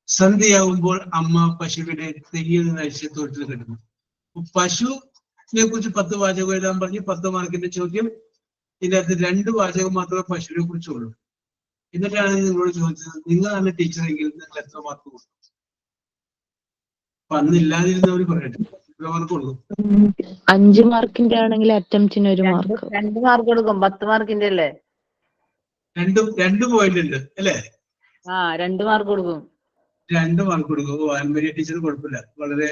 സന്ധ്യയാവുമ്പോൾ അമ്മ പശുവിനെ തെങ്ങിൽ നിന്ന് അഴിച്ച് തൊഴുത്തിൽ കെട്ടുന്നു. പശുവിനെ കുറിച്ച് 10 വാചകം എഴുതാൻ പറഞ്ഞ് 10 മാർക്കിന്റെ ചോദ്യം. ഇതിനകത്ത് 2 വാചകം മാത്രമേ പശുവിനെ കുറിച്ചുള്ളൂ. എന്നിട്ടാണ് നിങ്ങളോട് ചോദിച്ചത്, നിങ്ങളാണ് ടീച്ചറെങ്കിൽ നിങ്ങൾ എത്ര മാർക്ക് കൊടുക്കും? അപ്പൊ അന്നില്ലാതിരുന്നവര് പറയട്ടെ, എത്ര മാർക്ക് കൊടുക്കും? 5 മാർക്കിന്റെ ആണെങ്കിൽ അറ്റംപ്റ്റിന് 1 മാർക്ക്. 2 മാർക്ക് കൊടുക്കും. 10 മാർക്കിന്റെ അല്ലേ? 2 പോയിന്റ് ഉണ്ട് അല്ലേ? 2 മാർക്ക് കൊടുക്കും. 2 മാർക്ക് കൊടുക്കും. വാൽമരിയ ടീച്ചർ കുഴപ്പമില്ല, വളരെ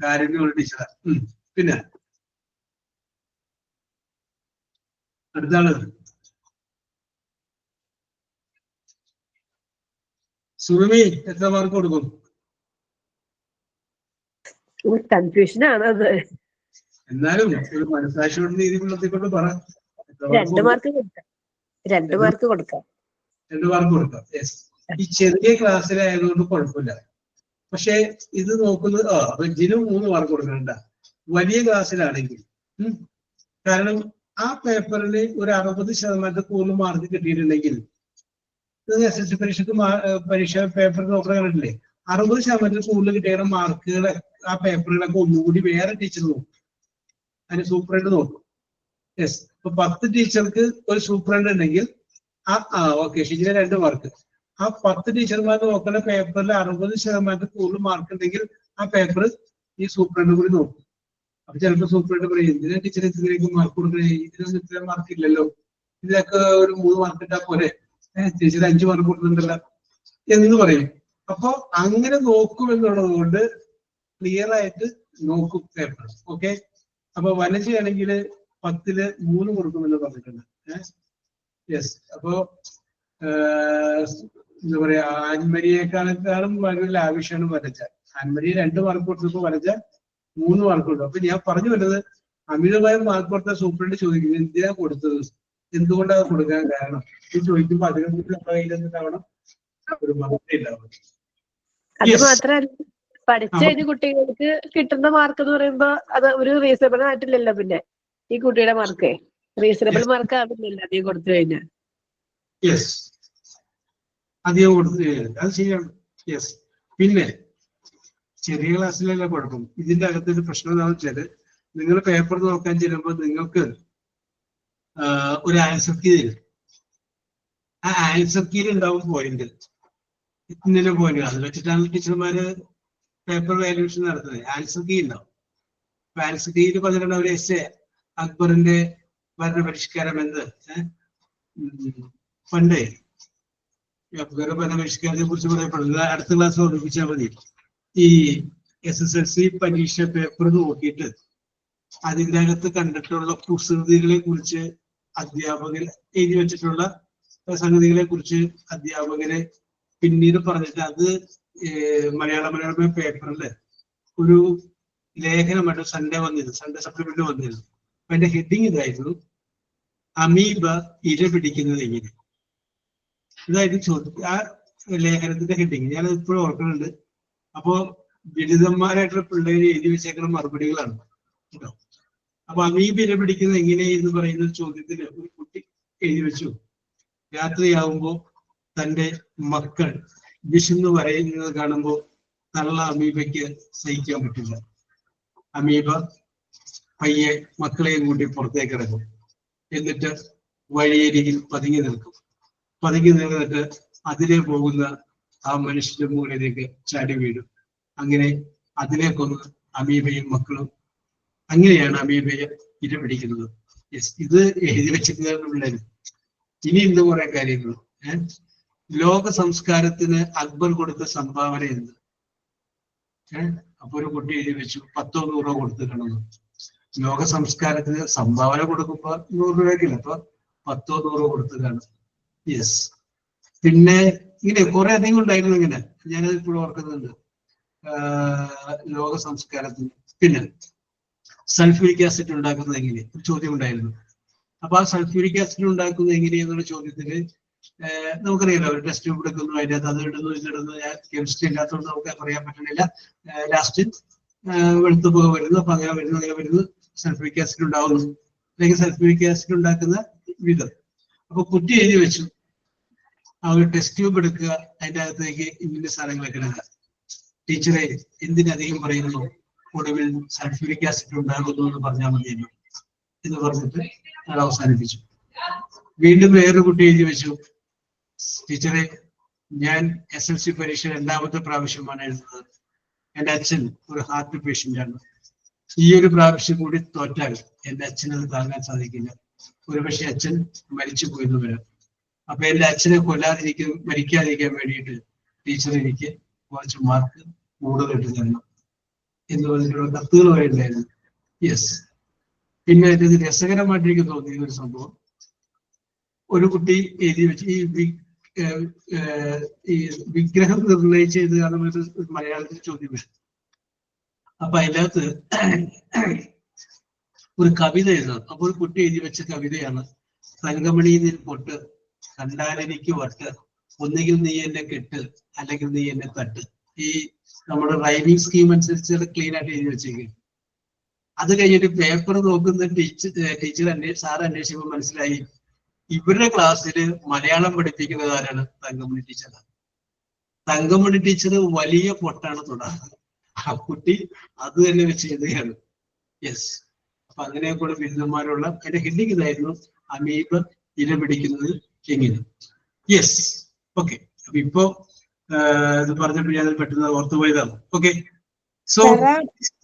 കാരുണ്യമുള്ള ടീച്ചറാണ്. പിന്നെ അടുത്താണ് സുറുമി. എത്ര മാർക്ക് കൊടുക്കും? കൺഫ്യൂഷൻ ആണ് അത്. എന്നാലും ഒരു മനസാക്ഷിയോട് നീതി പുലർത്തിക്കൊണ്ട് പറ. 2 മാർക്ക് കൊടുക്കാം. 2 മാർക്ക് കൊടുക്കാം. 2 മാർക്ക് കൊടുക്കാം. യെസ്. ഈ ചെറിയ ക്ലാസ്സിലായതുകൊണ്ട് കുഴപ്പമില്ല. പക്ഷെ ഇത് നോക്കുന്നത് അപ്പൊ ജിനു 3 മാർക്ക് കൊടുക്കണ്ട. വലിയ ക്ലാസ്സിലാണെങ്കിൽ കാരണം ആ പേപ്പറിന് ഒരു 60% കൂടുതൽ മാർക്ക് കിട്ടിയിട്ടുണ്ടെങ്കിൽ നിങ്ങൾ SSLC പരീക്ഷ പേപ്പർ നോക്കണില്ലേ, 60% കൂടുതൽ കിട്ടിയ മാർക്കുകളെ ആ പേപ്പറുകളൊക്കെ ഒന്നുകൂടി വേറെ ടീച്ചർ നോക്കും. അതിന് സൂപ്രണ്ട് നോക്കും. യെസ്. ഇപ്പൊ 10 ടീച്ചർക്ക് ഒരു സൂപ്രണ്ട് ഉണ്ടെങ്കിൽ ഓക്കെ ഷിജിന് 2 മാർക്ക്. ആ 10 ടീച്ചർമാർ നോക്കുന്ന പേപ്പറിൽ 60% കൂടുതൽ മാർക്ക് ഉണ്ടെങ്കിൽ ആ പേപ്പർ ഈ സൂപ്രണ്ട് കൂടി നോക്കും. അപ്പൊ ചിലപ്പോൾ സൂപ്രണ്ട് പറയും എന്തിനാ ടീച്ചർ ഇതിലേക്ക് മാർക്ക് കൊടുക്കണേ, ഇതിനൊന്നും ഇത്ര മാർക്ക് ഇല്ലല്ലോ, ഇതിലൊക്കെ ഒരു 3 മാർക്ക് ഇട്ടാ പോലെ, ടീച്ചർ 5 മാർക്ക് കൊടുക്കുന്നുണ്ടല്ലോ എന്ന് പറയും. അപ്പൊ അങ്ങനെ നോക്കും എന്നുള്ളത് കൊണ്ട് ക്ലിയർ ആയിട്ട് നോക്കും പേപ്പർ. ഓക്കെ. അപ്പൊ വനജയാണെങ്കിൽ 10ല് 3 കൊടുക്കുമെന്ന് പറഞ്ഞിട്ടുണ്ട്. യെസ്. അപ്പോ എന്താ പറയാ, ആൻമരിയേക്കാളും വളരെ ആവശ്യമാണ് വനജ. ആൻമരി 2 മാർക്ക് കൊടുത്തപ്പോ വനജ 3 മാർക്ക് കൊടുത്തു. അപ്പൊ ഞാൻ പറഞ്ഞു വരുന്നത്, അമിതമായ മാർക്ക് കൊടുത്ത സൂപ്രണ്ട് ചോദിക്കുന്നത് എന്തിനാ കൊടുത്തത്, എന്തുകൊണ്ടാണ് കൊടുക്കാൻ കാരണം ഇത് ചോദിക്കുമ്പോ അധികം നമ്മുടെ കയ്യിലെന്താവണം, ഒരു മറുപടി ഉണ്ടാവണം. അത് മാത്രല്ല, പഠിച്ചു കഴിഞ്ഞ കുട്ടികൾക്ക് കിട്ടുന്ന മാർക്ക് എന്ന് പറയുമ്പോ അത് ഒരു റീസണബിൾ ആയിട്ടില്ലല്ലോ. പിന്നെ ഈ കുട്ടിയുടെ മാർക്ക് റീസണബിൾ മാർക്ക് ആവില്ലല്ലോ അധികം കൊടുത്തു കഴിഞ്ഞാൽ. യെസ്, അധികം കൊടുത്തു അത് ശരിയാണ്. യെസ്. പിന്നെ ചെറിയ ക്ലാസ്സിലല്ല കുഴപ്പം. ഇതിന്റെ അകത്തൊരു പ്രശ്നം എന്താണെന്ന് വെച്ചാല്, നിങ്ങൾ പേപ്പർ നോക്കാൻ ചെല്ലുമ്പോൾ നിങ്ങൾക്ക് ഒരു ആൻസർ കീ തരും. ആ ആൻസർ കീയിൽ ഉണ്ടാവും പോയിന്റ്, ഇന്ന പോയിന്റ്. അത് വെച്ചിട്ടാണ് ടീച്ചർമാര് പേപ്പർ വാല്യൂഷൻ നടത്തുന്നത്. ആൻസർ കീ ഉണ്ടാവും. ആൻസർ കീയിൽ പറഞ്ഞിട്ടുണ്ട് ഒരു എസ് അക്ബറിന്റെ ഭരണപരിഷ്കാരം എന്ത്, പണ്ടേ അക്ബർ ഭരണപരിഷ്കാരത്തെ കുറിച്ച് പറയപ്പെടുന്നത് അടുത്ത ക്ലാസ് ഓർമ്മിപ്പിച്ചാൽ മതി. ഈ SSLC പരീക്ഷ പേപ്പർ നോക്കിയിട്ട് അതിൻ്റെ അകത്ത് കണ്ടിട്ടുള്ള കുസൃതികളെ കുറിച്ച് അധ്യാപകർ എഴുതി വെച്ചിട്ടുള്ള സംഗതികളെ കുറിച്ച് അധ്യാപകരെ പിന്നീട് പറഞ്ഞിട്ട് അത് മലയാള മനോരമ പേപ്പറിൽ ഒരു ലേഖനമായിട്ട് സൺഡേ സപ്ലിമെന്റ് വന്നിരുന്നു. അതിന്റെ ഹെഡിങ് ഇതായിരുന്നു, അമീബ ഇര പിടിക്കുന്നത് എങ്ങനെ. ഇതായിരുന്നു ചോദ്യം. ആ ലേഖനത്തിന്റെ ഹെഡിങ് ഞാൻ ഇപ്പോഴും ഓർക്കുന്നുണ്ട്. അപ്പോ ബിരുദന്മാരായിട്ടുള്ള പിള്ളേര് എഴുതി വെച്ചേക്കുന്ന മറുപടികളാണ് കേട്ടോ. അപ്പൊ അമീബ ഇര പിടിക്കുന്നത് എങ്ങനെ എന്ന് പറയുന്ന ചോദ്യത്തിന് ഒരു കുട്ടി എഴുതി വെച്ചു, രാത്രിയാവുമ്പോ തന്റെ മക്കൾ വിശന്ന് പറയുന്നത് കാണുമ്പോൾ തള്ള അമീബയ്ക്ക് സഹിക്കാൻ പറ്റില്ല. അമീബ പയ്യെ മക്കളെയും കൂട്ടി പുറത്തേക്ക് ഇറങ്ങും. എന്നിട്ട് വഴിയരികിൽ പതുങ്ങി നിന്നിട്ട് അതിലെ പോകുന്ന ആ മനുഷ്യന്റെ മുകളിലേക്ക് ചാടി വീഴും. അങ്ങനെ അതിലേക്കൊന്ന് അമീബയും മക്കളും, അങ്ങനെയാണ് അമീബയെ ഇര പിടിക്കുന്നത്. ഇത് എഴുതി വെച്ചിട്ടുള്ള ഇനി എന്ത് കുറെ കാര്യങ്ങൾ. ലോക സംസ്കാരത്തിന് അക്ബർ കൊടുത്ത സംഭാവന എന്ത്? അപ്പൊ ഒരു കുട്ടി എഴുതി വെച്ചു 10 100 രൂപ കൊടുത്തിട്ടുണ്ടെന്ന്. ലോക സംസ്കാരത്തിന് സംഭാവന കൊടുക്കുമ്പോ 100 രൂപയ്ക്കില്ല, അപ്പൊ 10 100 രൂപ കൊടുത്തതാണ്. യെസ്. പിന്നെ ഇങ്ങനെ കുറെ അധികം ഉണ്ടായിരുന്നു. ഇങ്ങനെ ഞാനത് ഇപ്പോഴും ഓർക്കുന്നുണ്ട്. ലോക സംസ്കാരത്തിന് പിന്നെ സൾഫ്യൂരിക് ആസിഡ് ഉണ്ടാക്കുന്നത് എങ്ങനെ ഒരു ചോദ്യം ഉണ്ടായിരുന്നു. അപ്പൊ ആ സൾഫ്യൂരിക് ആസിഡ് ഉണ്ടാക്കുന്നത് എങ്ങനെയെന്നുള്ള ചോദ്യത്തിന് നമുക്കറിയാലോ, ഒരു ടെസ്റ്റ് ട്യൂബ് എടുക്കുന്നു, അതിൻ്റെ അകത്ത് അത് ഇടുന്നു ഇതിടുന്നു. ഞാൻ കെമിസ്ട്രി ഇല്ലാത്തതുകൊണ്ട് നമുക്ക് പറയാൻ പറ്റണില്ല. ലാസ്റ്റ് വെളുത്തു പുക വരുന്നു. അപ്പൊ അങ്ങനെ വരുന്നു സൾഫ്യൂരിക് ആസിഡ് ഉണ്ടാവുന്നു, അല്ലെങ്കിൽ സൾഫ്യൂരിക് ആസിഡ് ഉണ്ടാക്കുന്ന വിധം. അപ്പൊ കുട്ടി എഴുതി വെച്ചു, ആ ഒരു ടെസ്റ്റ് ട്യൂബ് എടുക്കുക, അതിൻ്റെ അകത്തേക്ക് ഇന്ന സാധനങ്ങളൊക്കെ ഇടുക. ടീച്ചറെ എന്തിനധികം പറയുന്നു, ഒടുവിൽ സൾഫ്യൂരിക് ആസിഡ് ഉണ്ടാകുന്നു എന്ന് പറഞ്ഞാൽ മതിയല്ലോ എന്ന് പറഞ്ഞിട്ട് അത് അവസാനിപ്പിച്ചു. വീണ്ടും വേറൊരു കുട്ടി എഴുതി വെച്ചു, ടീച്ചറെ ഞാൻ SLC പരീക്ഷ 2ാമത്തെ പ്രാവശ്യമാണ് എഴുതുന്നത്. എൻ്റെ അച്ഛൻ ഒരു ഹാർട്ട് പേഷ്യൻ്റ് ആണ്. ഈ ഒരു പ്രാവശ്യം കൂടി തോറ്റാൽ എൻ്റെ അച്ഛനത് താങ്ങാൻ സാധിക്കില്ല. ഒരുപക്ഷെ അച്ഛൻ മരിച്ചു പോയെന്ന് വരാം. അപ്പൊ എൻ്റെ അച്ഛനെ മരിക്കാതിരിക്കാൻ വേണ്ടിയിട്ട് ടീച്ചർ എനിക്ക് കുറച്ച് മാർക്ക് കൂടുതൽ ഇട്ട് തരണം എന്ന് പറഞ്ഞിട്ടുള്ള കത്തുകൾ വരെ ഉണ്ടായിരുന്നു. യെസ്. പിന്നെ ഇത് രസകരമായിട്ട് എനിക്ക് തോന്നിയ ഒരു സംഭവം, ഒരു കുട്ടി എഴുതി വെച്ച് ഈ വിഗ്രഹം നിർണയിച്ച് എഴുതുകയാണ് മലയാളത്തിൽ ചോദ്യം വരും. അപ്പൊ അതിനകത്ത് ഒരു കവിത എഴുതണം. അപ്പൊ ഒരു കുട്ടി എഴുതി വെച്ച കവിതയാണ്, തങ്കമണി നിൻ പൊട്ട് കണ്ടാലെനിക്ക് വട്ട്, ഒന്നുകിൽ നീ എന്നെ കെട്ട് അല്ലെങ്കിൽ നീ എന്നെ തട്ട്. ഈ നമ്മുടെ റൈമിംഗ് സ്കീം അനുസരിച്ച് ക്ലീൻ ആയിട്ട് എഴുതി വെച്ചേക്കും. അത് കഴിഞ്ഞിട്ട് പേപ്പർ നോക്കുന്ന ടീച്ചർ സാർ അന്വേഷിച്ചപ്പോൾ മനസ്സിലായി, ഇവരുടെ ക്ലാസ്സിൽ മലയാളം പഠിപ്പിക്കുന്നത് ആരാണ്? തങ്കമണി ടീച്ചറാണ്. തങ്കമണി ടീച്ചർ വലിയ പൊട്ടാണ് തൊടാറ്. ആ കുട്ടി അത് തന്നെ വെച്ച് എഴുതുകയാണ്. യെസ്. അപ്പൊ അങ്ങനെയൊക്കെയുള്ള ബിരുദന്മാരുള്ള അതിന്റെ ഹെഡിങ് ഇതായിരുന്നു, അമീബ് ഇര പിടിക്കുന്നത് എങ്ങനെ. Yes, okay. അപ്പൊ ഇപ്പൊ ഇത് പറഞ്ഞപ്പോ ഞാൻ പെട്ടെന്ന് ഓർത്തുപോയതാണ്. ഓക്കെ, സോ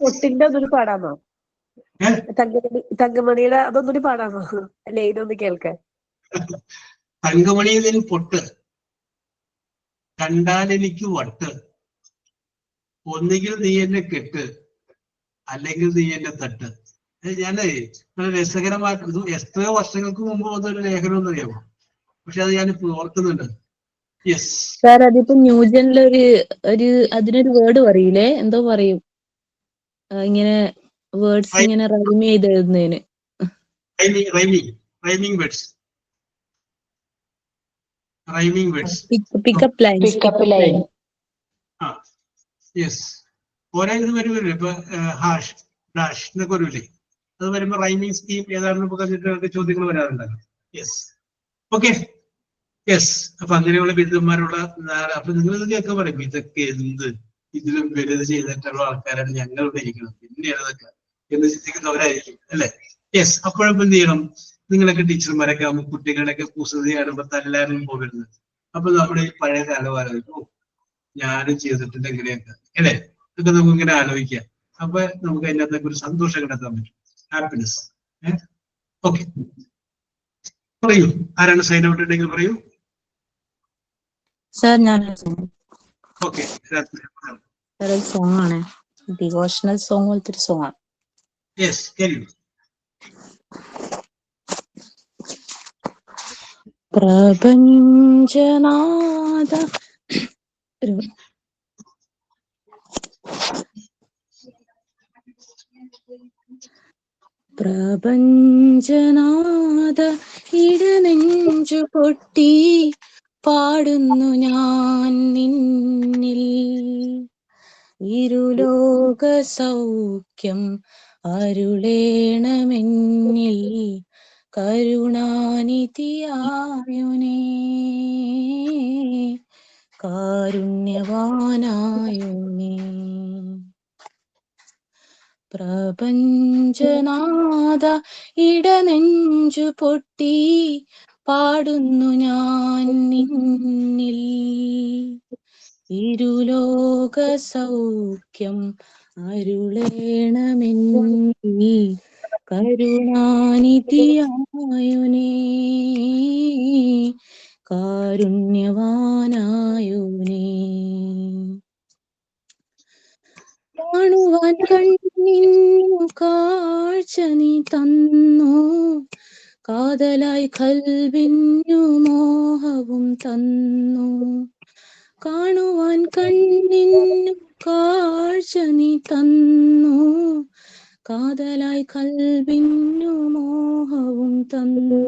പൊട്ടിന്റെ ഒന്നൊരു പാടാമോ? തങ്കമണിയുടെ അതൊന്നൊരു പാടാമോ? അല്ലെ ഇതൊന്ന് കേൾക്കാൻ. തങ്കമണിയിൽ പൊട്ട് കണ്ടാലെനിക്ക് വട്ട്, ഒന്നുകിൽ നീ എന്നെ കെട്ട് അല്ലെങ്കിൽ നീ എന്നെ തട്ട്. ഞാനേ നല്ല രസകരമായിട്ട് ഇത് എത്രയോ വർഷങ്ങൾക്ക് മുമ്പ് വന്നൊരു ലേഖനം എന്നറിയാമോ? പക്ഷെ അത് ഞാൻ ഓർക്കുന്നുണ്ട്. യെസ് സാർ, അതിപ്പോ ന്യൂജനിലൊരു അതിനൊരു വേർഡ് പറയില്ലേ, എന്തോ പറയും ഇങ്ങനെ വേർഡ്സ് ഇങ്ങനെ റൈം ചെയ്ത് എഴുതുന്നതിന്. Rhyming words. Pickup line. ആ യെസ്, ഓരോ ഇത് വരുമല്ലോ. ഇപ്പൊ ഹാഷ് ഡാഷ് എന്നൊക്കെ വരില്ലേ, അത് വരുമ്പോ റൈമിംഗ് സ്കീം ഏതാണെന്ന് പറഞ്ഞിട്ട് ചോദ്യങ്ങൾ വരാറുണ്ടല്ലോ. Yes, okay. യെസ്, അപ്പൊ അങ്ങനെയുള്ള ബിരുദന്മാരുള്ള, അപ്പൊ നിങ്ങൾ ഇതൊക്കെ പറയും ഇതൊക്കെ എന്ത്, ഇതിലും വലുത് ചെയ്തിട്ടുള്ള ആൾക്കാരാണ് ഞങ്ങളിവിടെ ഇരിക്കുന്നത്, പിന്നെയാണ് ഇതൊക്കെ എന്ന് ചിന്തിക്കുന്നവരായിരിക്കും അല്ലെ. യെസ്, അപ്പോഴൊപ്പം എന്ത് ചെയ്യണം, നിങ്ങളൊക്കെ ടീച്ചർമാരൊക്കെ ആകുമ്പോൾ കുട്ടികളുടെയൊക്കെ കുസൃതി കാണുമ്പോൾ തല്ലാനും പോകരുത്. അപ്പൊ നമ്മുടെ ഈ പഴയ കാലം ആലോചിക്കും, ഞാനും ചെയ്തിട്ടുണ്ട് എങ്ങനെയൊക്കെ അല്ലെ, ഇതൊക്കെ നമുക്ക് ഇങ്ങനെ ആലോചിക്കാം. അപ്പൊ നമുക്ക് അതിനകത്തൊക്കെ ഒരു സന്തോഷം കണ്ടെത്താൻ പറ്റും, ഹാപ്പിനെസ്. ഓക്കെ, പറയൂ, ആരാണ് സൈൻ ഔട്ട് ഉണ്ടെങ്കിൽ പറയൂ. സാർ, ഞാൻ ഓക്കെ, സോങ് ആണ്, ഡിവോഷണൽ സോങ് പോലത്തെ ഒരു സോങ് ആണ്. യെസ്, കേൾക്കൂ. പ്രപഞ്ചനാഥ പ്രപഞ്ചനാഥ ഇടനെഞ്ചു പൊട്ടി പാടുന്നു ഞാൻ നിന്നിൽ, ഇരുലോക സൗഖ്യം അരുളേണമെന്നിൽ, കരുണാനിധിയായുനേ, കാരുണ്യവാനായുനേ. പ്രപഞ്ചനാഥ ഇടനെഞ്ചു പൊട്ടി പാടുന്നു ഞാൻ നിന്നിൽ, ഇരുലോക സൗഖ്യം അരുളേണമെന്നിൽ, കരുണാനിധിയായുനേ, കാരുണ്യവാനായുനേ. കാണുവാൻ കണ്ണിന്നു കാഴ്ച നീ തന്നു, കാതലായി കൽവിന്നു മോഹവും തന്നു. കാണുവാൻ കണ്ണിന്നു കാഴ്ച നീ തന്നു, കാതലായി കൽവിന്നു മോഹവും തന്നു.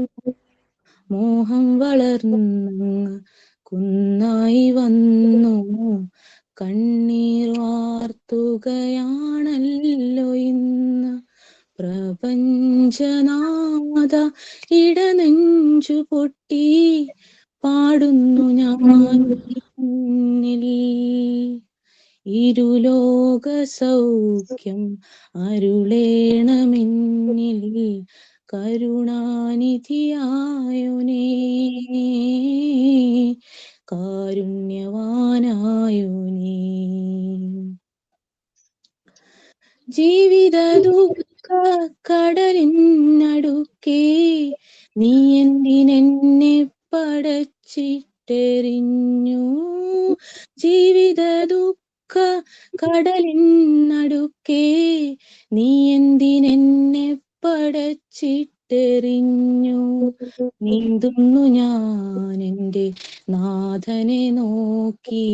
മോഹം വളർന്നങ്ങ് കുന്നായി വന്നു, കണ്ണീർ വാർത്തുകയാണല്ലോ ഇന്ന്. പ്രപഞ്ചനാഥ ഇടനെഞ്ചു പൊട്ടി പാടുന്നു ഞാൻ നിന്നിൽ, ഇരുലോക സൗഖ്യം അരുളേണമെന്നിൽ, കരുണാനിധിയായുനേ, കാരുണ്യവാനായുനേ. ജീവിത ദുഃഖ കടലിനടുക്കേ നീ എന്തിനെന്നെ പടച്ചിട്ടെറിഞ്ഞു, ജീവിത ദുഃഖ കടലിനടുക്കേ നീ എന്തിനെന്നെ പടച്ചിട്ടെറിഞ്ഞു. നീന്തുന്നു ഞാൻ എൻ്റെ നാഥനെ നോക്കി,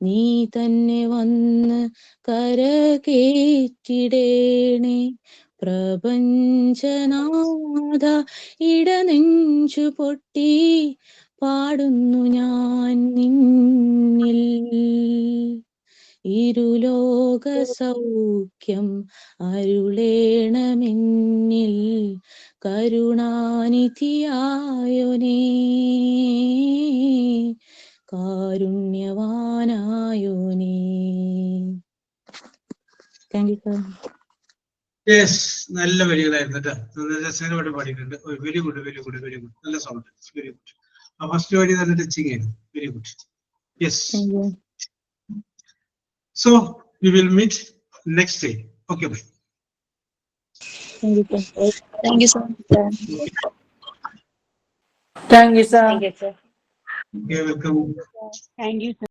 നീ തന്നെ വന്ന് കരകേറ്റിടേണേ. പ്രപഞ്ചനാഥ ഇടനെഞ്ചു പൊട്ടി പാടുന്നു ഞാൻ നിന്നിൽ, ഇരുലോക സൗഖ്യം അരുളേണമെന്നിൽ, കരുണാനിധിയായുനേ, കാരുണ്യവാനായുനേ. Thank you sir. യെസ്, നല്ല വരികളായിരുന്നു കേട്ടോ. രസകരമായിട്ട് പാടിയിട്ടുണ്ട്. Very good, very good, very good. നല്ല സൗണ്ട്, വെരി ഗുഡ്. ആ ഫസ്റ്റ് വരി നല്ല ടച്ചിങ് ആയിരുന്നു. Very good. Yes. So we will meet next day. Okay, bye. Thank you, sir. Thank you, sir. Thank you, sir. Okay, welcome. Thank you, sir.